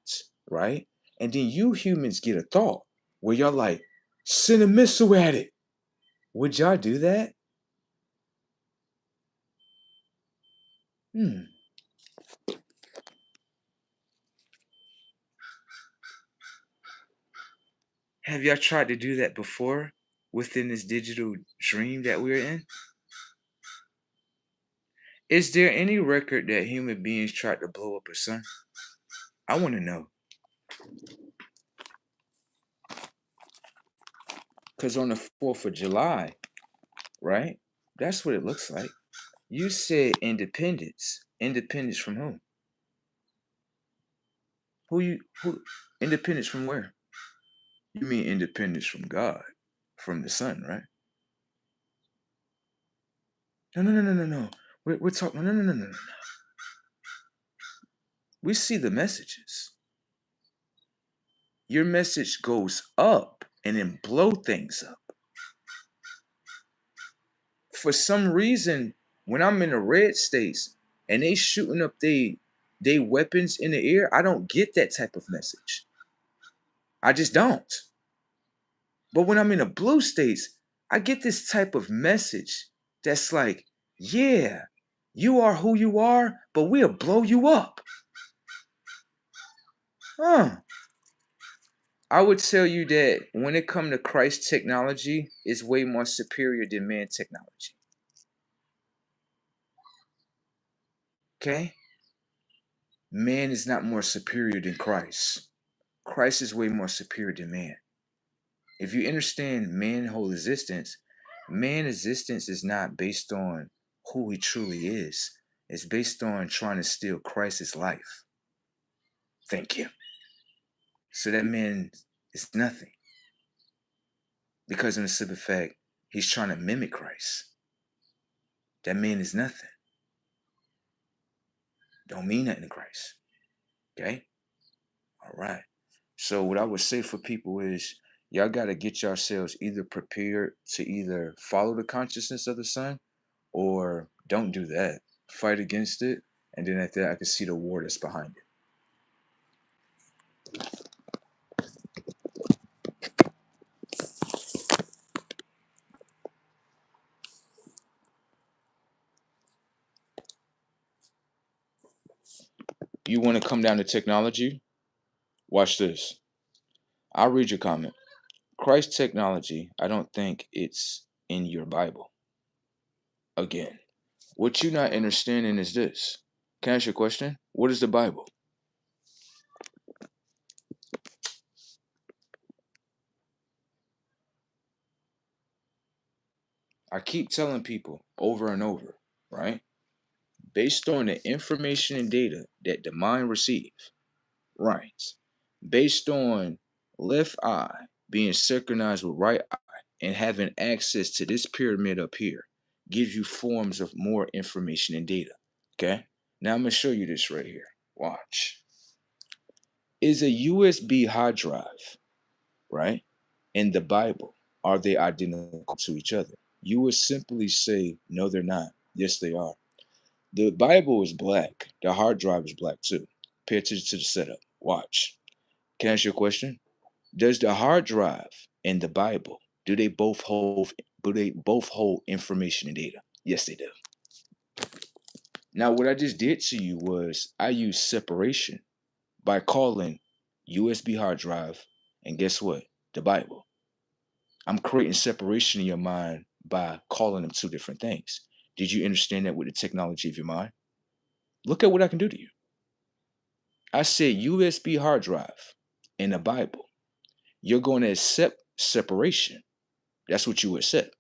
right? And then you humans get a thought where y'all like, send a missile at it. Would y'all do that? Hmm. Have y'all tried to do that before within this digital dream that we're in? Is there any record that human beings tried to blow up a sun? I want to know. Because on the 4th of July, right? That's what it looks like. You said independence. Independence from whom? Who independence from where? You mean independence from God, from the sun, right? No, no, no, no, no, no. We're talking. No, no, no, no, no, no. We see the messages. Your message goes up and then blow things up. For some reason, when I'm in the red states and they shooting up they weapons in the air, I don't get that type of message. I just don't. But when I'm in the blue states, I get this type of message that's like, yeah, you are who you are, but we'll blow you up. Huh. I would tell you that when it comes to Christ technology, it's way more superior than man technology. Okay? Man is not more superior than Christ. Christ is way more superior than man. If you understand man's whole existence, man's existence is not based on who he truly is. It's based on trying to steal Christ's life. Thank you. So that man is nothing. Because in the simple fact, he's trying to mimic Christ. That man is nothing. Don't mean nothing to Christ. Okay? All right. So what I would say for people is y'all gotta get yourselves either prepared to either follow the consciousness of the Son or don't do that. Fight against it, and then after that I can see the war that's behind it. You want to come down to technology? Watch this. I'll read your comment. Christ technology, I don't think it's in your Bible. Again, what you're not understanding is this. Can I ask you a question? What is the Bible? I keep telling people over and over, right? Based on the information and data that the mind receives, right? Based on left eye being synchronized with right eye and having access to this pyramid up here gives you forms of more information and data. Okay? Now I'm gonna show you this right here. Watch. Is a USB hard drive, right? In the Bible, are they identical to each other? You would simply say, no, they're not. Yes, they are. The Bible is black. The hard drive is black too. Pay attention to the setup. Watch. Can I ask you a question? Does the hard drive and the Bible do they both hold information and data? Yes, they do. Now, what I just did to you was I used separation by calling USB hard drive and guess what? The Bible. I'm creating separation in your mind by calling them two different things. Did you understand that with the technology of your mind? Look at what I can do to you. I said USB hard drive in the Bible. You're going to accept separation. That's what you accept.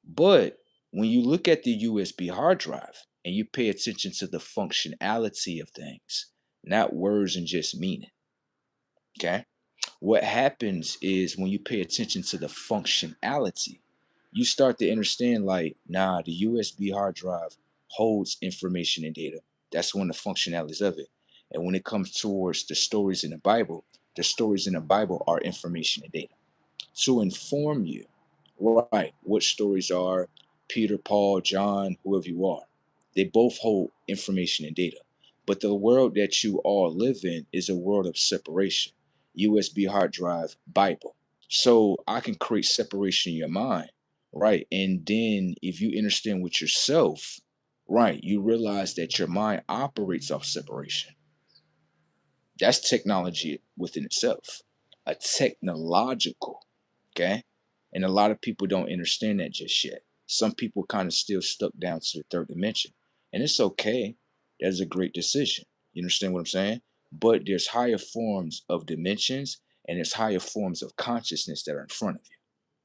But when you look at the USB hard drive and you pay attention to the functionality of things, not words and just meaning, okay? What happens is when you pay attention to the functionality, you start to understand like, nah, the USB hard drive holds information and data. That's one of the functionalities of it. And when it comes towards the stories in the Bible, the stories in the Bible are information and data to inform you, right, what stories are Peter, Paul, John, whoever you are. They both hold information and data. But the world that you all live in is a world of separation. USB hard drive, Bible. So I can create separation in your mind, right? And then if you understand with yourself, right, you realize that your mind operates off separation. That's technology within itself, a technological, okay? And a lot of people don't understand that just yet. Some people kind of still stuck down to the third dimension. And it's okay. That's a great decision. You understand what I'm saying? But there's higher forms of dimensions and there's higher forms of consciousness that are in front of you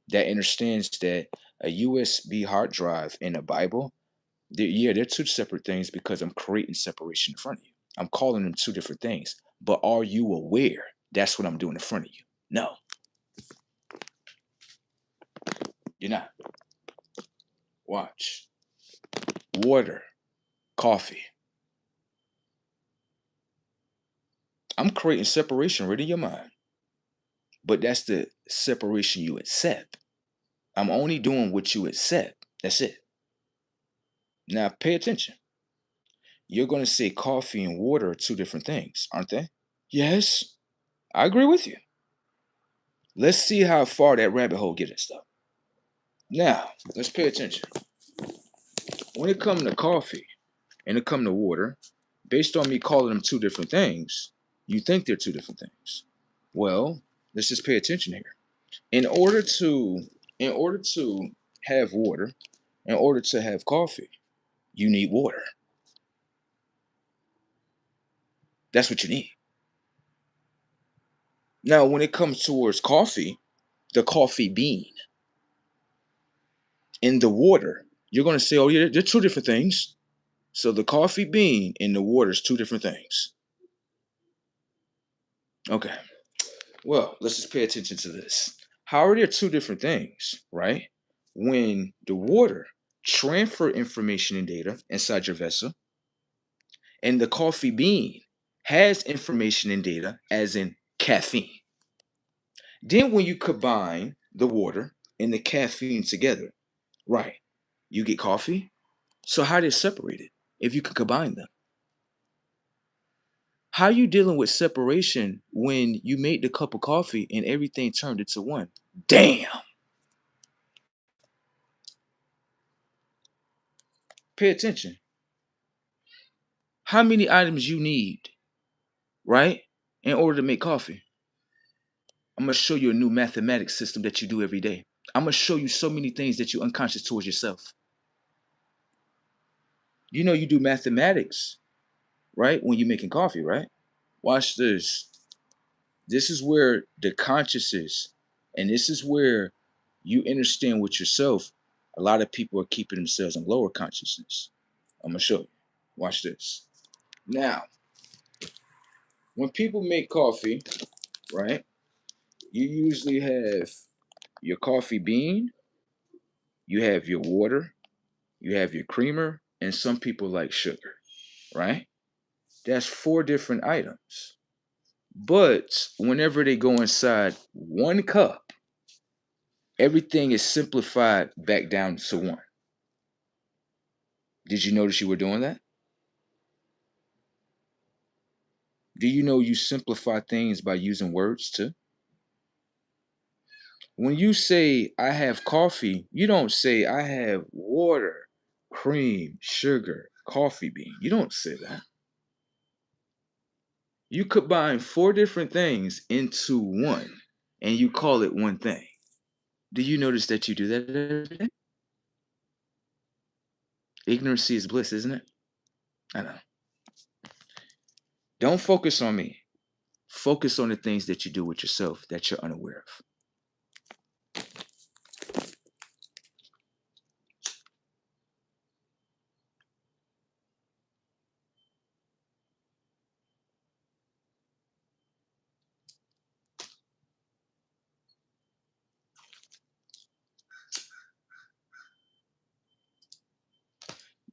that understands that a USB hard drive in the Bible, yeah, they're two separate things because I'm creating separation in front of you. I'm calling them two different things. But are you aware that's what I'm doing in front of you? No, you're not. Watch. Water, coffee. I'm creating separation right in your mind. But that's the separation you accept. I'm only doing what you accept. That's it. Now pay attention. You're going to say coffee and water are two different things, aren't they? Yes, I agree with you. Let's see how far that rabbit hole gets us though. Now, let's pay attention. When it comes to coffee and it comes to water, based on me calling them two different things, you think they're two different things. Well, let's just pay attention here. In order to in order to have water, in order to have coffee, you need water. That's what you need. Now, when it comes towards coffee, the coffee bean and the water, you're going to say, oh, yeah, they're two different things. So the coffee bean and the water is two different things. Okay. Well, let's just pay attention to this. How are there two different things, right? When the water transfer information and data inside your vessel, and the coffee bean has information and data, as in caffeine. Then when you combine the water and the caffeine together, right, you get coffee. So how they separated if you could combine them? How you dealing with separation when you made the cup of coffee and everything turned into one? Damn. Pay attention. How many items you need, right, in order to make coffee? I'm gonna show you a new mathematics system that you do every day. I'm gonna show you so many things that you're unconscious towards yourself. You know you do mathematics, right? When you're making coffee, right? Watch this. This is where the conscious is, and this is where you understand with yourself. A lot of people are keeping themselves in lower consciousness. I'm gonna show you. Watch this. Now, when people make coffee, right, you usually have your coffee bean, you have your water, you have your creamer, and some people like sugar, right? That's four different items. But whenever they go inside one cup, everything is simplified back down to one. Did you notice you were doing that? Do you know you simplify things by using words too? When you say, I have coffee, you don't say, I have water, cream, sugar, coffee bean. You don't say that. You combine four different things into one and you call it one thing. Do you notice that you do that every day? Ignorance is bliss, isn't it? I know. Don't focus on me. Focus on the things that you do with yourself that you're unaware of.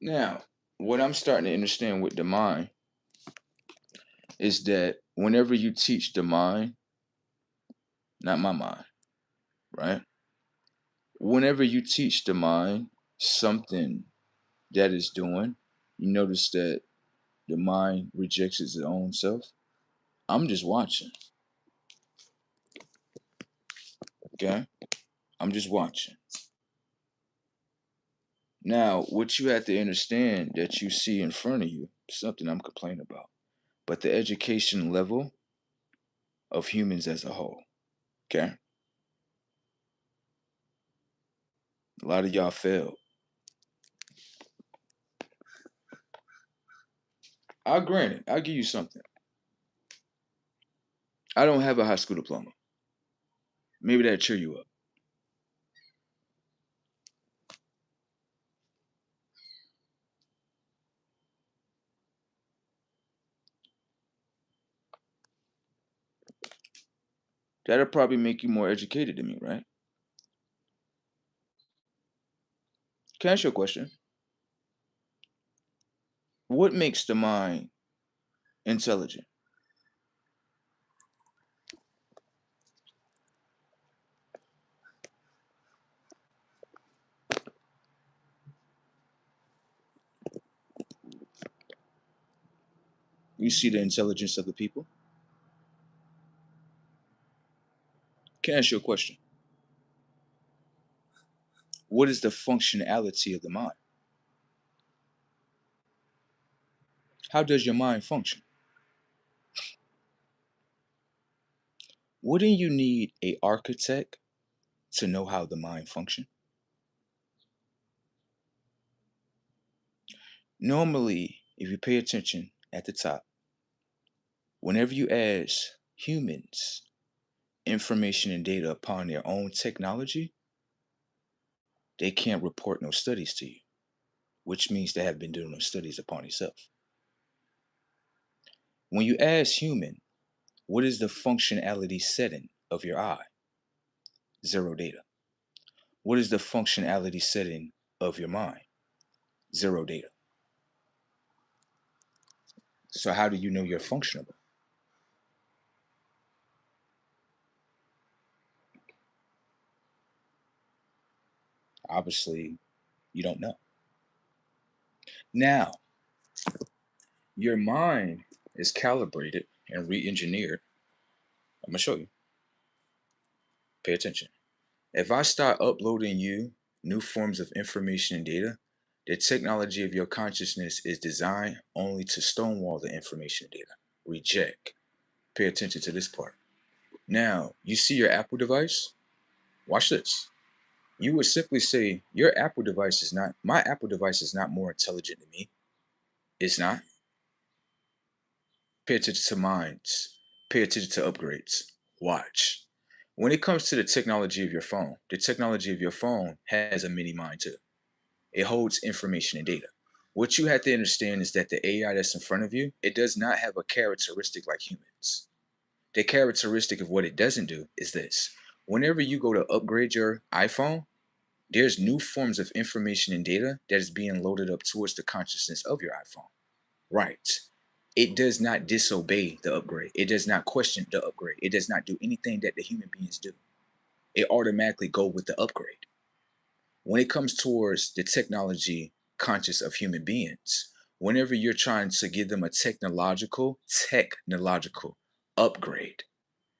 Now, what I'm starting to understand with the mind is that whenever you teach the mind, not my mind, right? Whenever you teach the mind something that it's doing, you notice that the mind rejects its own self. I'm just watching, okay? I'm just watching. Now, what you have to understand that you see in front of you, something I'm complaining about, but the education level of humans as a whole, okay? A lot of y'all failed. I'll grant it. I'll give you something. I don't have a high school diploma. Maybe that'll cheer you up. That'll probably make you more educated than me, right? Can I ask you a question? What makes the mind intelligent? You see the intelligence of the people? Can I ask you a question? What is the functionality of the mind? How does your mind function? Wouldn't you need a architect to know how the mind function? Normally, if you pay attention at the top, whenever you ask humans information and data upon their own technology, they can't report no studies to you, which means they have been doing no studies upon themselves. When you ask human What is the functionality setting of your eye? 0 data. What is the functionality setting of your mind? 0 data. So how do you know you're functionable? Obviously, you don't know. Now, your mind is calibrated and re-engineered. I'm gonna show you. Pay attention. If I start uploading you new forms of information and data, the technology of your consciousness is designed only to stonewall the information and data. Reject. Pay attention to this part. Now, you see your Apple device? Watch this. You would simply say, your Apple device is not, my Apple device is not more intelligent than me. It's not. Pay attention to minds. Pay attention to upgrades. Watch. When it comes to the technology of your phone, the technology of your phone has a mini mind too. It holds information and data. What you have to understand is that the AI that's in front of you, it does not have a characteristic like humans. The characteristic of what it doesn't do is this. Whenever you go to upgrade your iPhone, there's new forms of information and data that is being loaded up towards the consciousness of your iPhone. Right. It does not disobey the upgrade. It does not question the upgrade. It does not do anything that the human beings do. It automatically go with the upgrade. When it comes towards the technology conscious of human beings, whenever you're trying to give them a technological upgrade,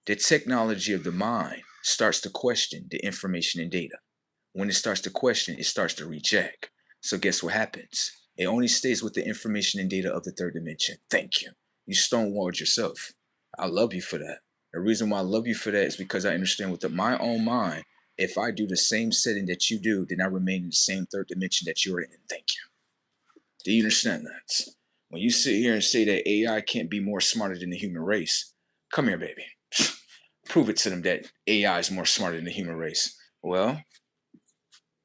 the technology of the mind starts to question the information and data. When it starts to question, it starts to reject. So guess what happens? It only stays with the information and data of the third dimension. Thank you. You stonewalled yourself. I love you for that. The reason why I love you for that is because I understand with my own mind, if I do the same setting that you do, then I remain in the same third dimension that you're in. Thank you. Do you understand that? When you sit here and say that AI can't be more smarter than the human race, come here, baby. Prove it to them that AI is more smarter than the human race. Well,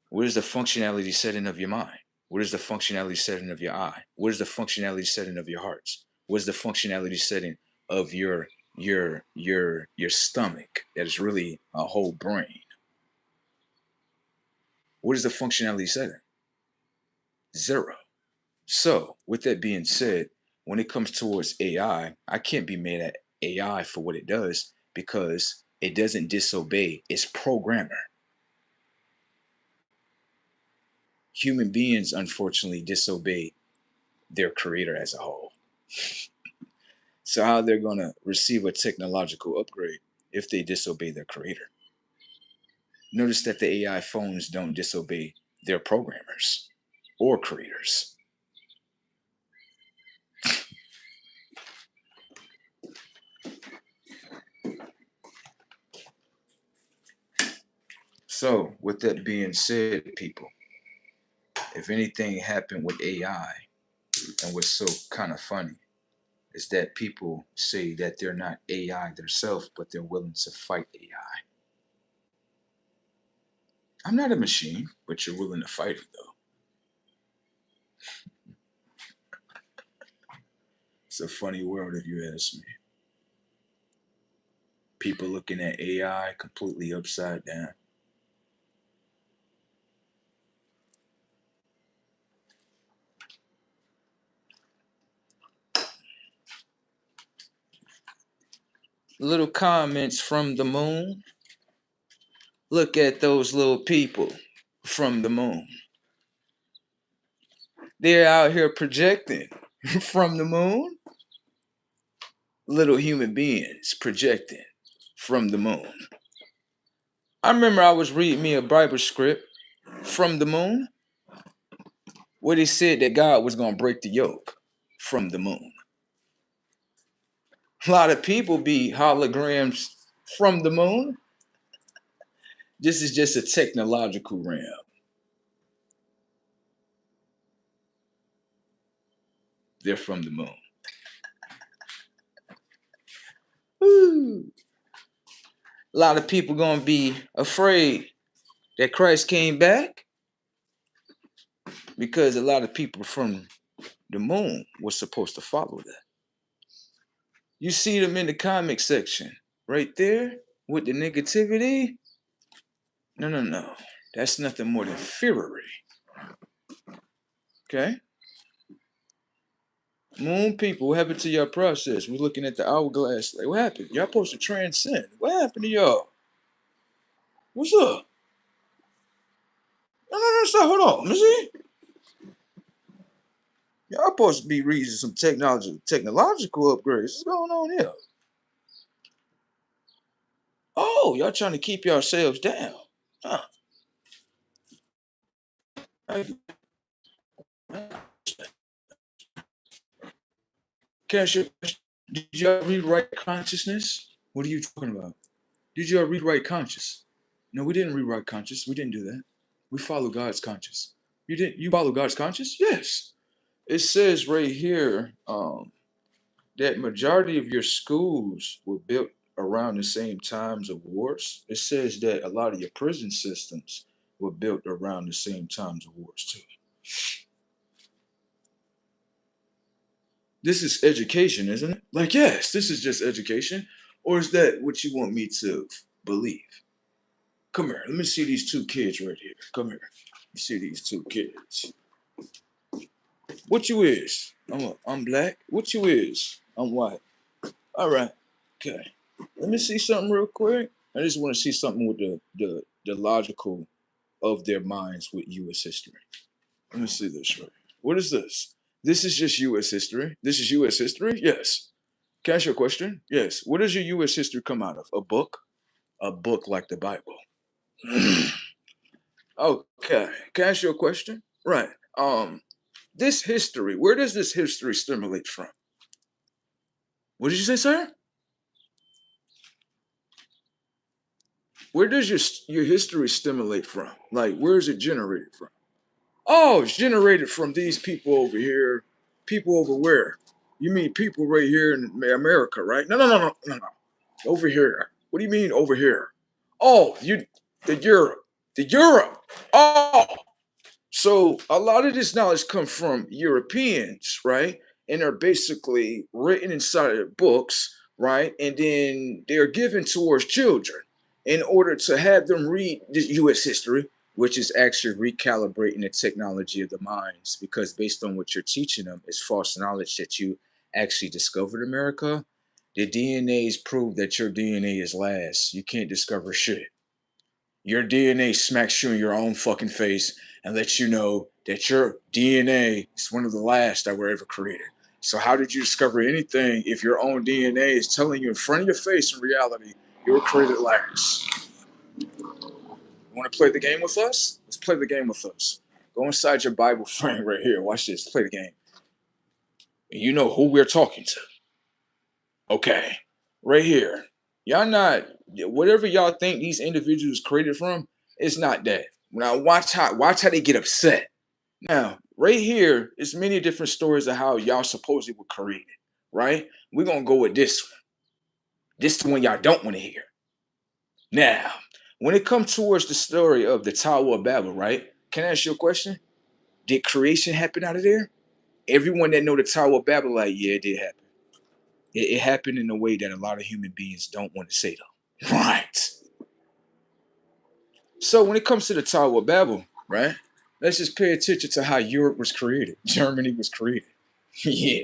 what is the functionality setting of your mind? What is the functionality setting of your eye? What is the functionality setting of your hearts? What is the functionality setting of your stomach that is really a whole brain? What is the functionality setting? 0. So, with that being said, when it comes towards AI, I can't be mad at AI for what it does because it doesn't disobey its programmer. Human beings, unfortunately, disobey their creator as a whole. So how they're going to receive a technological upgrade if they disobey their creator? Notice that the AI phones don't disobey their programmers or creators. So with that being said, people, if anything happened with AI, and what's so kind of funny is that people say that they're not AI themselves, but they're willing to fight AI. I'm not a machine, but you're willing to fight it though. It's a funny world if you ask me. People looking at AI completely upside down. Little comments from the moon. Look at those little people from the moon. They're out here projecting from the moon. Little human beings projecting from the moon. I remember I was reading me a Bible script from the moon where they said that God was going to break the yoke from the moon. A lot of people be holograms from the moon. This is just a technological realm. They're from the moon. Woo. A lot of people gonna be afraid that Christ came back because a lot of people from the moon were supposed to follow that. You see them in the comic section. Right there with the negativity. No. That's nothing more than fury. Okay? Moon people, what happened to your process? We're looking at the hourglass. Like, what happened? Y'all supposed to transcend. What happened to y'all? What's up? No, stop. Hold on. Let me see. Y'all supposed to be reading some technological upgrades. What's going on here? Oh, y'all trying to keep yourselves down. Huh. Cash, did y'all rewrite consciousness? What are you talking about? Did y'all rewrite conscious? No, we didn't rewrite conscious. We didn't do that. We follow God's conscious. You didn't? You follow God's conscious? Yes. It says right here that majority of your schools were built around the same times of wars. It says that a lot of your prison systems were built around the same times of wars too. This is education, isn't it? Like, yes, this is just education. Or is that what you want me to believe? Come here. Let me see these two kids right here. Come here. You see these two kids. What you is? I'm black. What you is? I'm white. All right. Okay. Let me see something real quick. I just want to see something with the logical of their minds with U.S. history. Let me see this right. What is this? This is just U.S. history. This is U.S. history? Yes. Can I ask you a question? Yes. What does your U.S. history come out of? A book? A book like the Bible. Okay. Can I ask you a question? Right. This history, where does this history stimulate from? What did you say, sir? Where does your history stimulate from? Like, where is it generated from? Oh, it's generated from these people over here. People over where? You mean people right here in America, right? No. Over here. What do you mean over here? Oh, the Europe. The Europe. Oh, so a lot of this knowledge comes from Europeans, right? And are basically written inside of books, right? And then they're given towards children in order to have them read the U.S. history, which is actually recalibrating the technology of the minds. Because based on what you're teaching them is false knowledge that you actually discovered America. The DNAs prove that your DNA is last. You can't discover shit. Your DNA smacks you in your own fucking face and lets you know that your DNA is one of the last that were ever created. So how did you discover anything if your own DNA is telling you in front of your face in reality you were created last? You want to play the game with us? Let's play the game with us. Go inside your Bible frame right here. Watch this. Play the game. And you know who we're talking to. Okay. Right here. Y'all not, whatever y'all think these individuals created from, it's not that. Now watch how they get upset. Now, right here is many different stories of how y'all supposedly were created, right? We're gonna go with this one. This is the one y'all don't want to hear. Now, when it comes towards the story of the Tower of Babel, right? Can I ask you a question? Did creation happen out of there? Everyone that know the Tower of Babel, like, yeah, it did happen. It happened in a way that a lot of human beings don't want to say though. Right. So when it comes to the Tower of Babel, right? Let's just pay attention to how Europe was created. Germany was created. Yeah.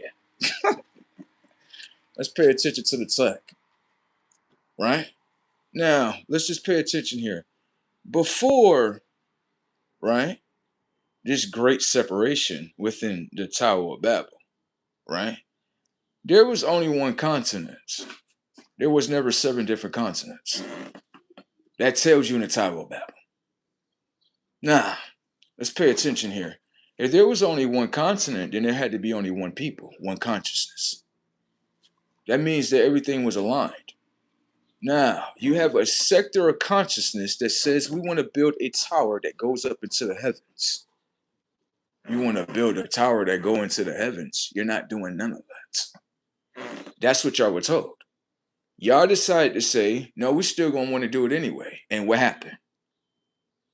Let's pay attention to the tech. Right? Now, let's just pay attention here. Before, right, this great separation within the Tower of Babel, right? There was only one continent. There was never 7 different continents. That tells you in the Tower of Babel. Now, let's pay attention here. If there was only one continent, then there had to be only one people, one consciousness. That means that everything was aligned. Now, you have a sector of consciousness that says we want to build a tower that goes up into the heavens. You want to build a tower that go into the heavens. You're not doing none of that. That's what y'all were told. Y'all decided to say, no, we're still going to want to do it anyway. And what happened?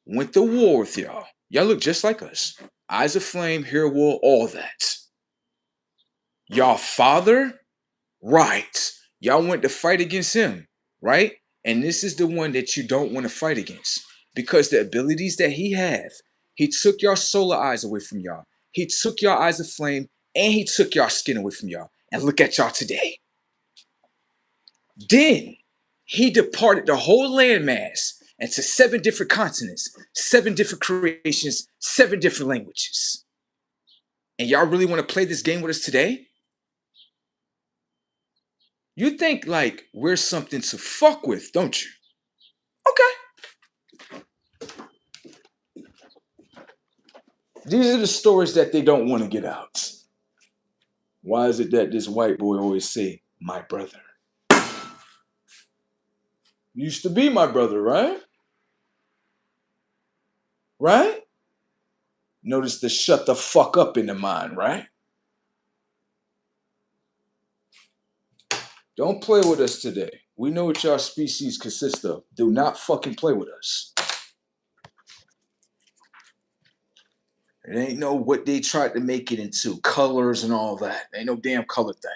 Went to war with y'all. Y'all look just like us. Eyes of flame, hair wool, all that. Y'all father Right. Y'all went to fight against him, right? And this is the one that you don't want to fight against because the abilities that he have, he took your solar eyes away from y'all. He took your eyes of flame and he took your skin away from y'all. And look at y'all today. Then he departed the whole landmass into 7 different continents, 7 different creations, 7 different languages. And y'all really want to play this game with us today? You think like we're something to fuck with, don't you? Okay. These are the stories that they don't want to get out. Why is it that this white boy always say, my brother? Used to be my brother, right? Right? Notice the shut the fuck up in the mind, right? Don't play with us today. We know what your species consists of. Do not fucking play with us. It ain't no what they tried to make it into, colors and all that. Ain't no damn color thing.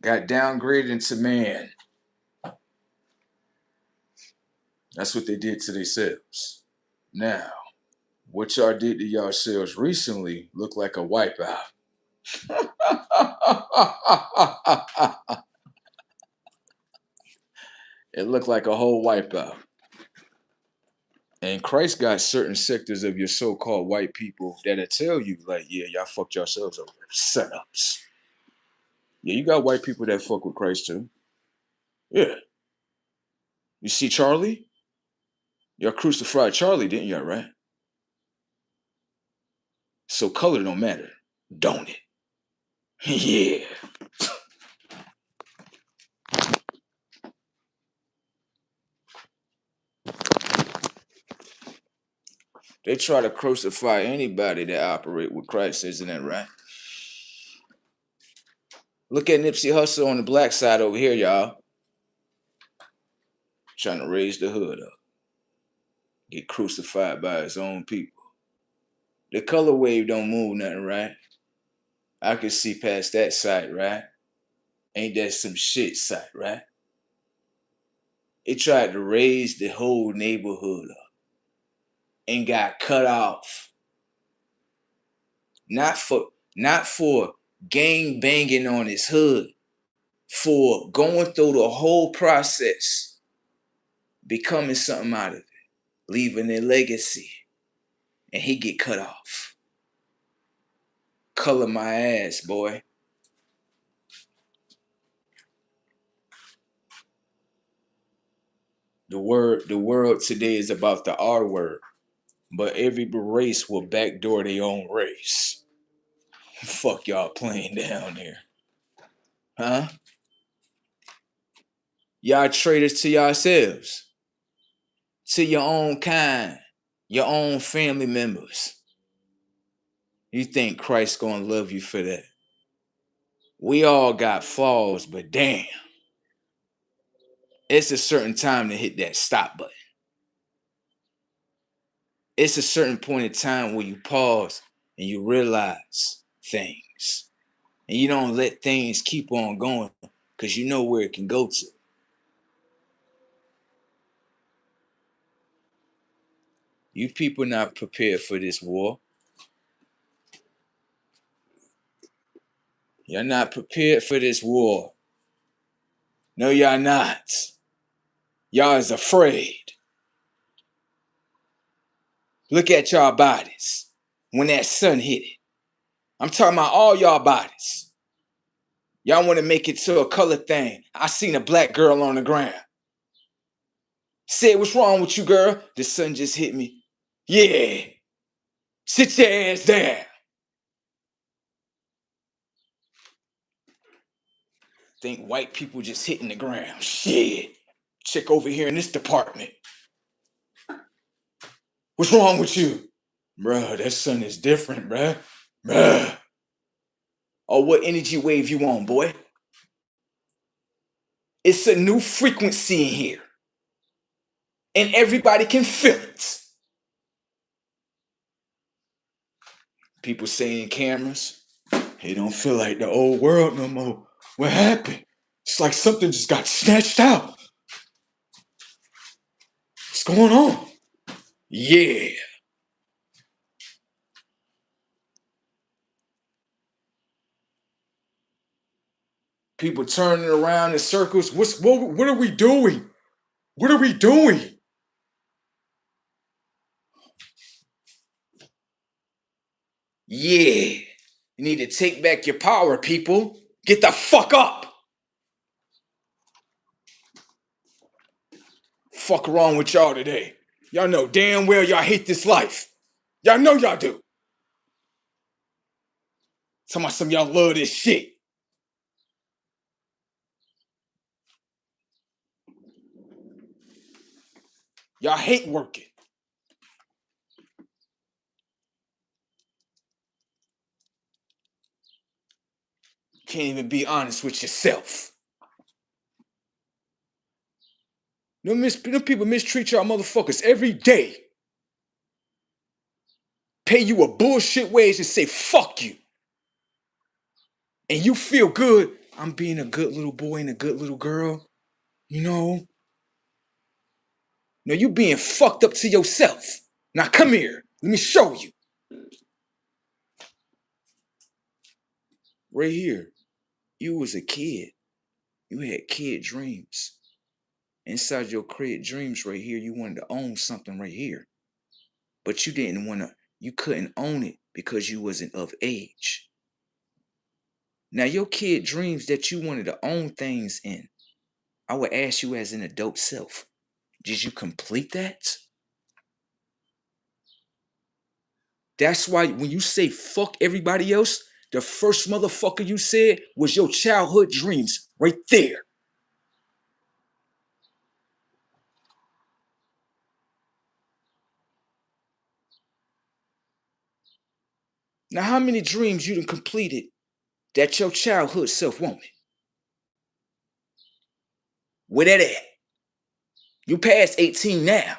Got downgraded into man. That's what they did to themselves. Now, what y'all did to yourselves recently looked like a wipeout. It looked like a whole wipeout. And Christ got certain sectors of your so-called white people that'll tell you, like, yeah, y'all fucked yourselves over. Setups. Yeah, you got white people that fuck with Christ too. Yeah. You see Charlie? Y'all crucified Charlie, didn't y'all, right? So color don't matter, don't it? Yeah. They try to crucify anybody that operate with Christ, isn't that right? Look at Nipsey Hussle on the black side over here, y'all. Trying to raise the hood up. Get crucified by his own people. The color wave don't move nothing, right? I can see past that sight, right? Ain't that some shit sight, right? It tried to raise the whole neighborhood up and got cut off. Not for gang banging on his hood, for going through the whole process, becoming something out of it, leaving a legacy, and he get cut off. Color my ass, boy. The world today is about the R word, but every race will backdoor their own race. Fuck y'all playing down there. Huh? Y'all traitors to yourselves, to your own kind, your own family members. You think Christ's gonna love you for that? We all got flaws, but damn, it's a certain time to hit that stop button. It's a certain point in time where you pause and you realize things. And you don't let things keep on going because you know where it can go to. You people not prepared for this war. You're not prepared for this war. No, y'all not. Y'all is afraid. Look at y'all bodies when that sun hit it. I'm talking about all y'all bodies. Y'all want to make it to a color thing. I seen a black girl on the ground. Said, what's wrong with you, girl? The sun just hit me. Yeah. Sit your ass down. Think white people just hitting the ground. Shit. Check over here in this department. What's wrong with you? Bruh, that sun is different, bruh. Bruh. Or what energy wave you on, boy? It's a new frequency in here. And everybody can feel it. People saying cameras, it don't feel like the old world no more. What happened? It's like something just got snatched out. What's going on? Yeah. People turning around in circles. What are we doing? What are we doing? Yeah. You need to take back your power, people. Get the fuck up. Fuck wrong with y'all today? Y'all know damn well y'all hate this life. Y'all know y'all do. Tell me some of y'all love this shit. Y'all hate working. Can't even be honest with yourself. Them people mistreat y'all motherfuckers every day. Pay you a bullshit wage and say fuck you. And you feel good. I'm being a good little boy and a good little girl. You know? No, you being fucked up to yourself. Now come here. Let me show you. Right here. You was a kid. You had kid dreams. Inside your kid dreams right here, you wanted to own something right here. But you didn't want to, you couldn't own it because you wasn't of age. Now your kid dreams that you wanted to own things in. I would ask you as an adult self, did you complete that? That's why when you say fuck everybody else, the first motherfucker you said was your childhood dreams right there. Now, how many dreams you done completed that your childhood self wanted? Where that at? You past 18 now.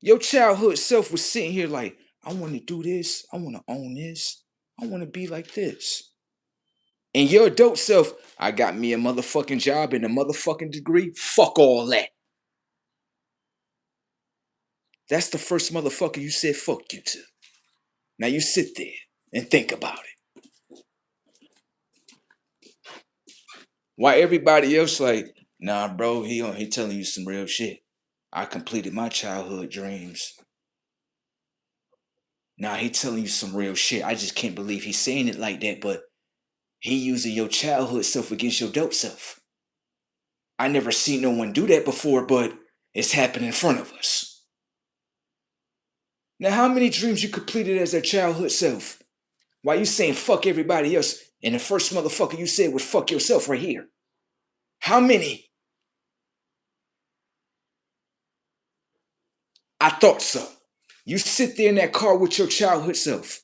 Your childhood self was sitting here like, I want to do this. I want to own this. I want to be like this. And your adult self, I got me a motherfucking job and a motherfucking degree. Fuck all that. That's the first motherfucker you said fuck you to. Now you sit there and think about it. Why everybody else like, nah, bro, he telling you some real shit. I completed my childhood dreams. Nah, he telling you some real shit. I just can't believe he's saying it like that, but he using your childhood self against your dope self. I never seen no one do that before, but it's happening in front of us. Now, how many dreams you completed as a childhood self? Why you saying fuck everybody else, and the first motherfucker you said was fuck yourself right here? How many? I thought so. You sit there in that car with your childhood self.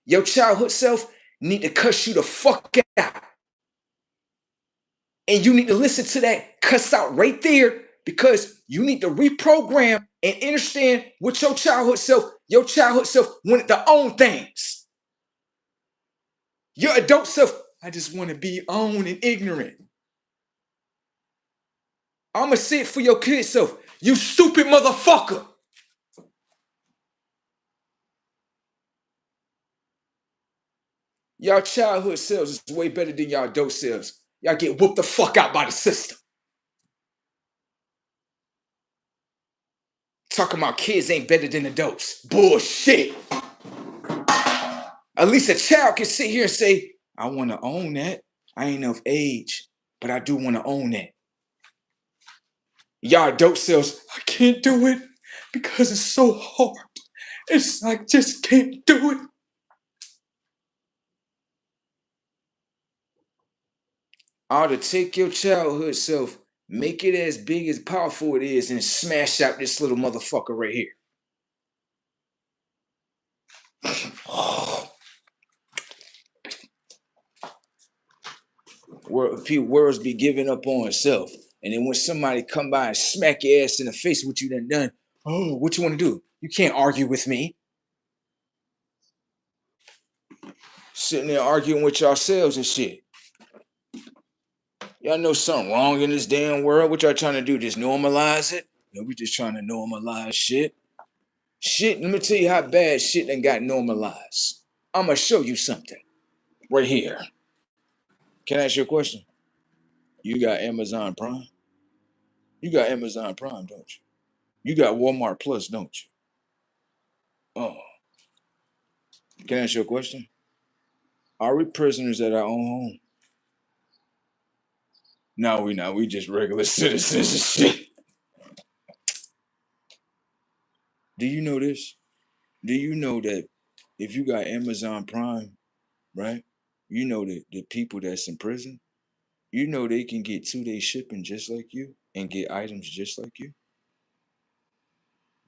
Your childhood self need to cuss you the fuck out. And you need to listen to that cuss out right there because you need to reprogram and understand what your childhood self wanted to own things. Your adult self, I just want to be owned and ignorant. I'ma say it for your kid self. You stupid motherfucker. Y'all childhood selves is way better than y'all adult selves. Y'all get whooped the fuck out by the system. Talking about kids ain't better than adults. Bullshit. At least a child can sit here and say, I want to own that. I ain't of age, but I do want to own that. Y'all adult selves, I can't do it because it's so hard. It's like, just can't do it. I ought to take your childhood self, make it as big as powerful it is, and smash out this little motherfucker right here. Words be giving up on itself. And then when somebody come by and smack your ass in the face, what you done, oh, what you want to do? You can't argue with me. Sitting there arguing with yourselves and shit. Y'all know something wrong in this damn world. What y'all trying to do? Just normalize it? No, we just trying to normalize shit. Shit, let me tell you how bad shit done got normalized. I'm gonna show you something right here. Can I ask you a question? You got Amazon Prime? You got Amazon Prime, don't you? You got Walmart Plus, don't you? Oh, can I ask you a question? Are we prisoners at our own home? No, we not. We just regular citizens and shit. Do you know this? Do you know that if you got Amazon Prime, right? You know that the people that's in prison, you know they can get 2 day shipping just like you and get items just like you.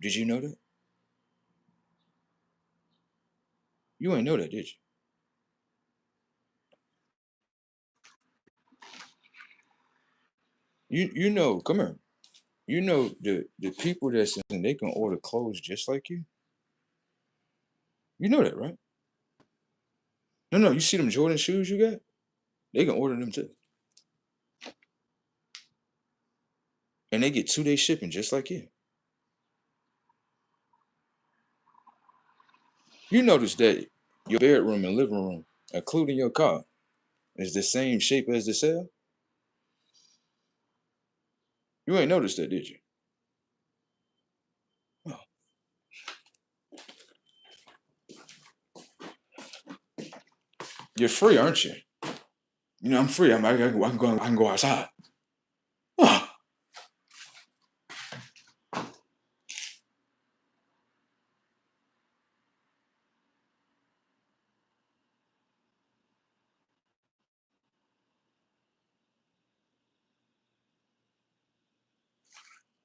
Did you know that? You ain't know that, did you? You know, come here. You know the people that's in they can order clothes just like you. You know that, right? No, no. You see them Jordan shoes you got? They can order them too, and they get 2 day shipping just like you. You notice that your bedroom and living room, including your car, is the same shape as the cell? You ain't noticed that, did you? Oh, you're free, aren't you? You know, I'm free. I can go outside. Oh,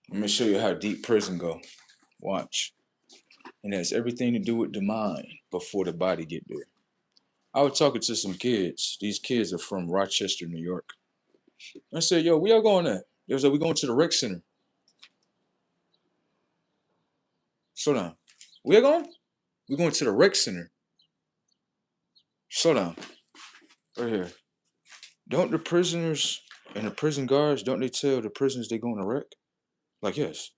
let me show you how deep prison go. Watch. And it has everything to do with the mind before the body get there. I was talking to some kids. These kids are from Rochester, New York. I said, yo, where y'all going at? They was like, we going to the rec center. Slow down. Where you going? We going to the rec center. Slow down. Right here. Don't the prisoners and the prison guards, don't they tell the prisoners they going to rec? Like, yes.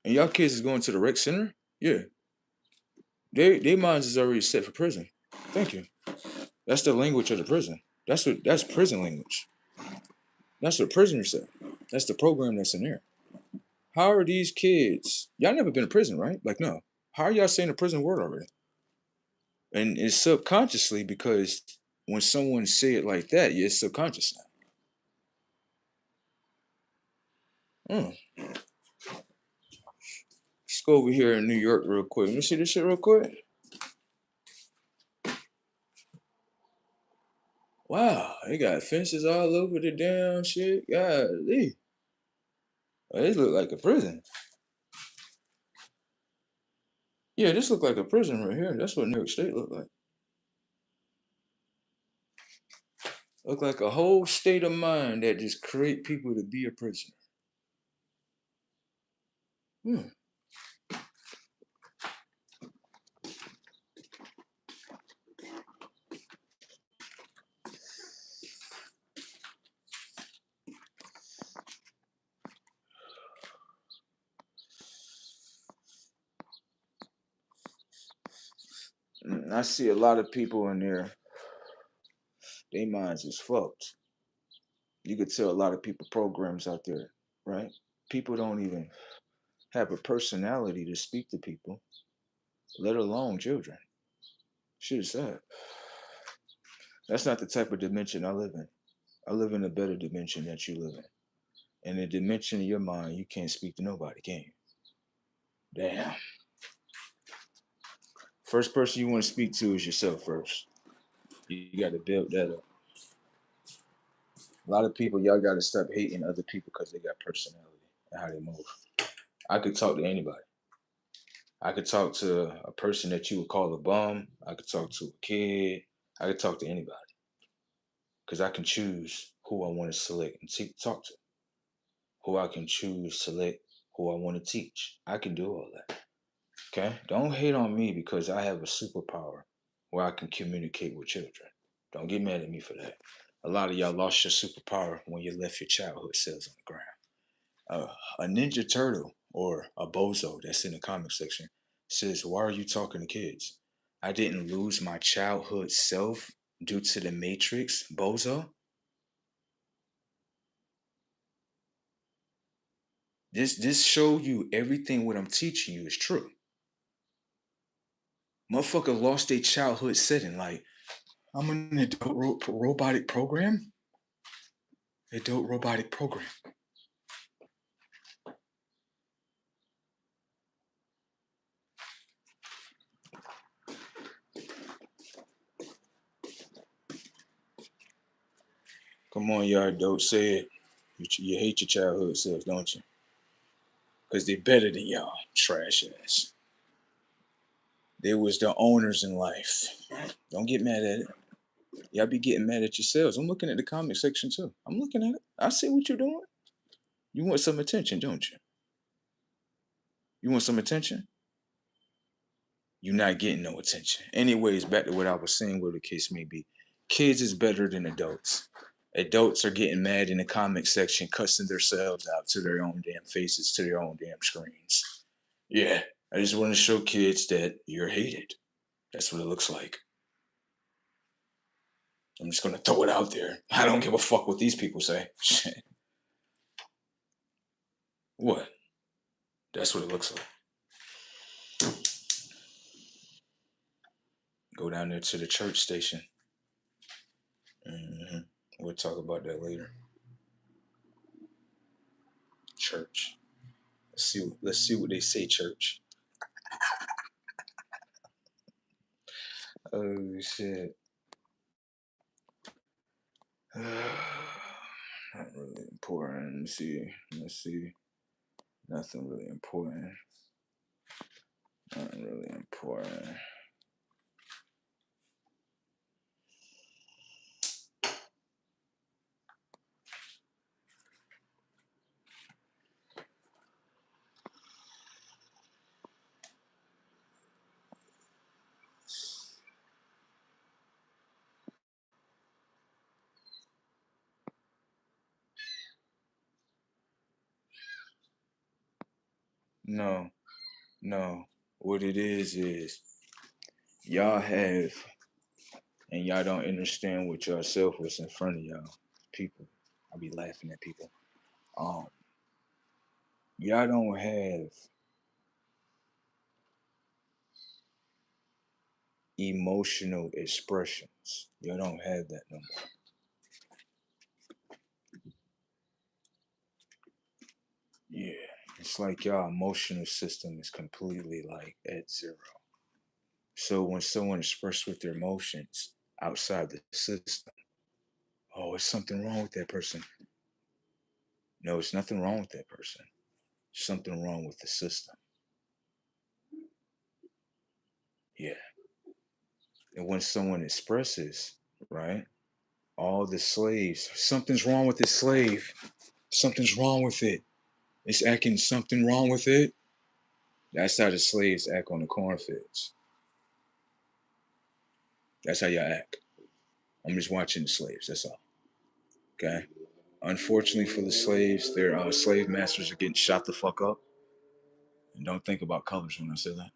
And y'all kids is going to the rec center? Yeah. Their minds is already set for prison. Thank you. That's the language of the prison. That's prison language. That's what prisoners say. That's the program that's in there. How are these kids? Y'all never been to prison, right? Like, no. How are y'all saying the prison word already? And it's subconsciously because when someone say it like that, yeah, it's subconscious now. Let's go over here in New York real quick. Let me see this shit real quick. Wow, they got fences all over the damn shit. Golly. Oh, this look like a prison. Yeah, this look like a prison right here. That's what New York State look like. Look like a whole state of mind that just create people to be a prisoner. Hmm. I see a lot of people in there. Their minds is fucked. You could tell a lot of people programs out there, right? People don't even have a personality to speak to people, let alone children. Shit is sad. That's not the type of dimension I live in. I live in a better dimension that you live in. In the dimension of your mind, you can't speak to nobody, can you? Damn. First person you want to speak to is yourself first. You got to build that up. A lot of people, y'all got to stop hating other people because they got personality and how they move. I could talk to anybody. I could talk to a person that you would call a bum. I could talk to a kid. I could talk to anybody because I can choose who I want to select and talk to, who I can choose, select, who I want to teach. I can do all that. Okay? Don't hate on me because I have a superpower where I can communicate with children. Don't get mad at me for that. A lot of y'all lost your superpower when you left your childhood selves on the ground. A Ninja Turtle or a Bozo that's in the comment section says, "Why are you talking to kids?" I didn't lose my childhood self due to the Matrix, Bozo. This show you everything what I'm teaching you is true. Motherfucker lost their childhood setting. Like, I'm an adult robotic program. Adult robotic program. Come on, y'all adults, say it. You hate your childhood selves, don't you? Because they're better than y'all, trash ass. They was the owners in life. Don't get mad at it. Y'all be getting mad at yourselves. I'm looking at the comment section too. I'm looking at it. I see what you're doing. You want some attention, don't you? You want some attention? You're not getting no attention. Anyways, back to what I was saying, where the case may be. Kids is better than adults. Adults are getting mad in the comment section, cussing themselves out to their own damn faces, to their own damn screens. Yeah, I just want to show kids that you're hated. That's what it looks like. I'm just gonna throw it out there. I don't give a fuck what these people say. Shit. What? That's what it looks like. Go down there to the church station. hmm We'll talk about that later. Church. Let's see what they say. Church. Oh shit. Not really important. Let me see. Let's see. Nothing really important. Not really important. No, no. What it is y'all have, and y'all don't understand what yourself what's in front of y'all. People, I be laughing at people. Um, y'all don't have emotional expressions. Y'all don't have that no more. Yeah, it's like y'all emotional system is completely like at zero. So when someone expresses with their emotions outside the system, oh, it's something wrong with that person. No, it's nothing wrong with that person. Something wrong with the system. Yeah. And when someone expresses, right, all the slaves, something's wrong with this slave. Something's wrong with it. It's acting something wrong with it. That's how the slaves act on the cornfields. That's how y'all act. I'm just watching the slaves. That's all. Okay. Unfortunately for the slaves, their slave masters are getting shot the fuck up. And don't think about colors when I say that.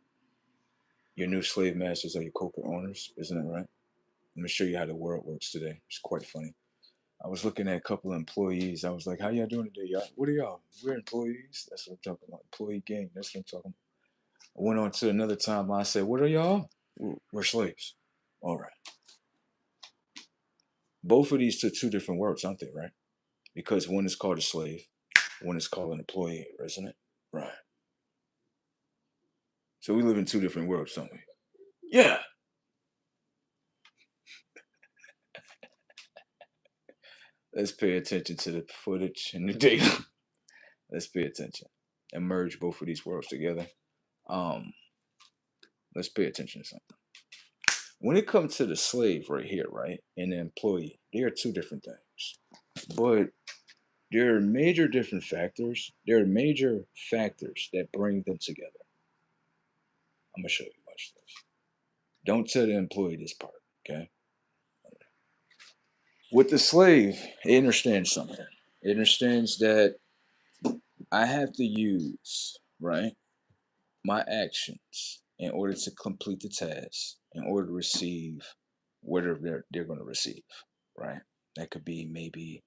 Your new slave masters are your corporate owners, isn't it right? Let me show you how the world works today. It's quite funny. I was looking at a couple of employees. I was like, "How y'all doing today, y'all? What are y'all? We're employees. That's what I'm talking about. Employee gang. That's what I'm talking about." I went on to another timeline. I said, "What are y'all? We're slaves." All right. Both of these took two different words, aren't they? Right? Because one is called a slave, one is called an employee, isn't it? Right. So we live in two different worlds, don't we? Yeah. Let's pay attention to the footage and the data. Let's pay attention and merge both of these worlds together. Um, let's pay attention to something. When it comes to the slave right here, right, and the employee, they are two different things. But there are major different factors. There are major factors that bring them together. I'm gonna show you. Watch this. Don't tell the employee this part, okay? With the slave, it understands something. It understands that I have to use, right, my actions in order to complete the task, in order to receive whatever they're going to receive, right? That could be maybe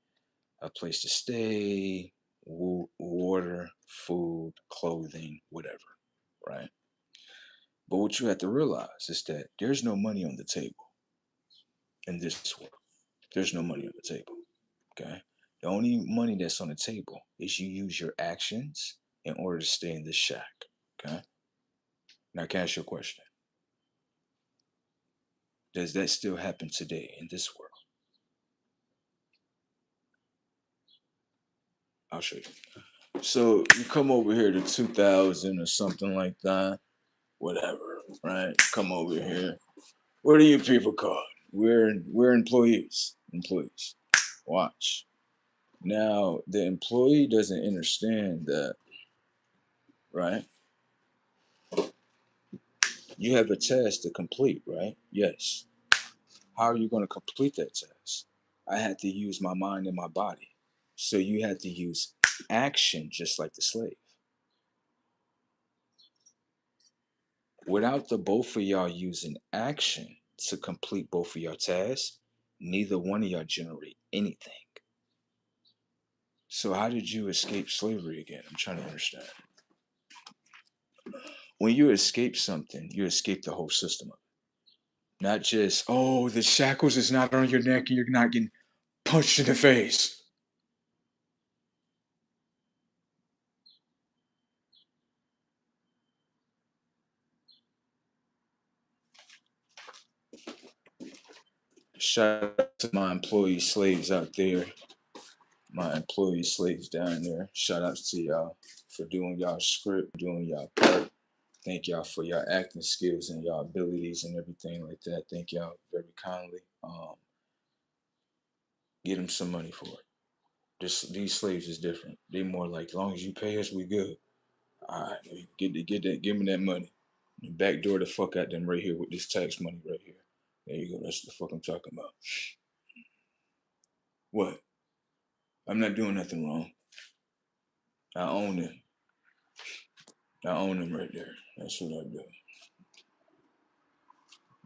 a place to stay, water, food, clothing, whatever, right? But what you have to realize is that there's no money on the table in this world. There's no money on the table, okay? The only money that's on the table is you use your actions in order to stay in this shack, okay? Now, can I ask you a question? Does that still happen today in this world? I'll show you. So you come over here to 2000 or something like that, whatever, right? Come over here. What are you people called? We're employees. Employees. Watch. Now the employee doesn't understand that, right? You have a task to complete, right? Yes. How are you going to complete that task? I had to use my mind and my body. So you had to use action just like the slave. Without the both of y'all using action to complete both of your tasks, neither one of y'all generate anything. So how did you escape slavery again? I'm trying to understand. When you escape something, you escape the whole system of it. Not just, oh, the shackles is not on your neck and you're not getting punched in the face. Shout out to my employee slaves out there, my employee slaves down there. Shout out to y'all for doing y'all script, doing y'all part. Thank y'all for your acting skills and y'all abilities and everything like that. Thank y'all very kindly. Get them some money for it. These slaves is different. They more like, as long as you pay us, we good. All right, get that. Give me that money. Backdoor the fuck out them right here with this tax money right here. There you go. That's the fuck I'm talking about. What? I'm not doing nothing wrong. I own them. I own them right there. That's what I do.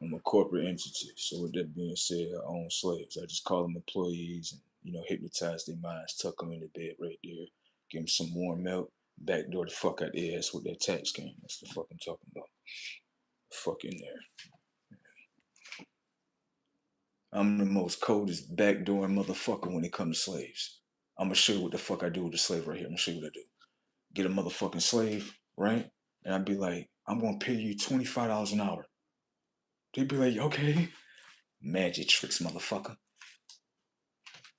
I'm a corporate entity. So with that being said, I own slaves. I just call them employees and hypnotize their minds, tuck them in the bed right there, give them some warm milk, backdoor the fuck out their ass with that tax game. That's the fuck I'm talking about. Fuck in there. I'm the most coldest backdoor motherfucker when it comes to slaves. I'm gonna show you what the fuck I do with the slave right here. I'm gonna show you what I do. Get a motherfucking slave, right? And I'd be like, I'm gonna pay you $25 an hour. They'd be like, okay. Magic tricks, motherfucker.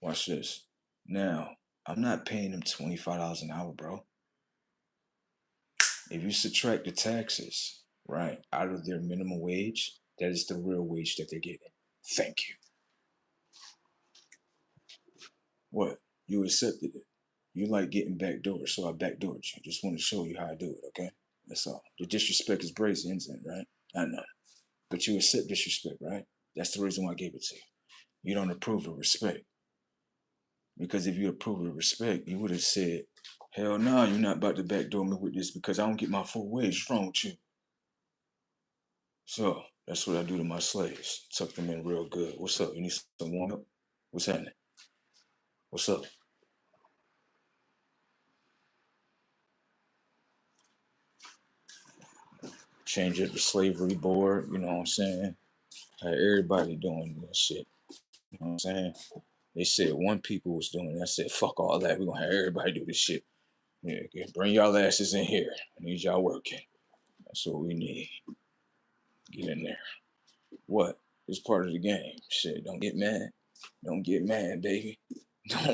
Watch this. Now, I'm not paying them $25 an hour, bro. If you subtract the taxes, right, out of their minimum wage, that is the real wage that they're getting. Thank you. What? You accepted it. You like getting backdoored, so I backdoored you. Just want to show you how I do it, okay? That's all. The disrespect is brazen, isn't it, right? I know. But you accept disrespect, right? That's the reason why I gave it to you. You don't approve of respect. Because if you approve of respect, you would have said, hell no, you're not about to backdoor me with this because I don't get my full wage. What's wrong with you? So that's what I do to my slaves. Tuck them in real good. What's up? You need some warm up? What's happening? What's up? Change up the slavery board, you know what I'm saying? Had everybody doing this shit. You know what I'm saying? They said one people was doing it. I said, fuck all that. We're gonna have everybody do this shit. Yeah, bring y'all asses in here. I need y'all working. That's what we need. Get in there. What? It's part of the game. Shit, don't get mad. Don't get mad, baby. Don't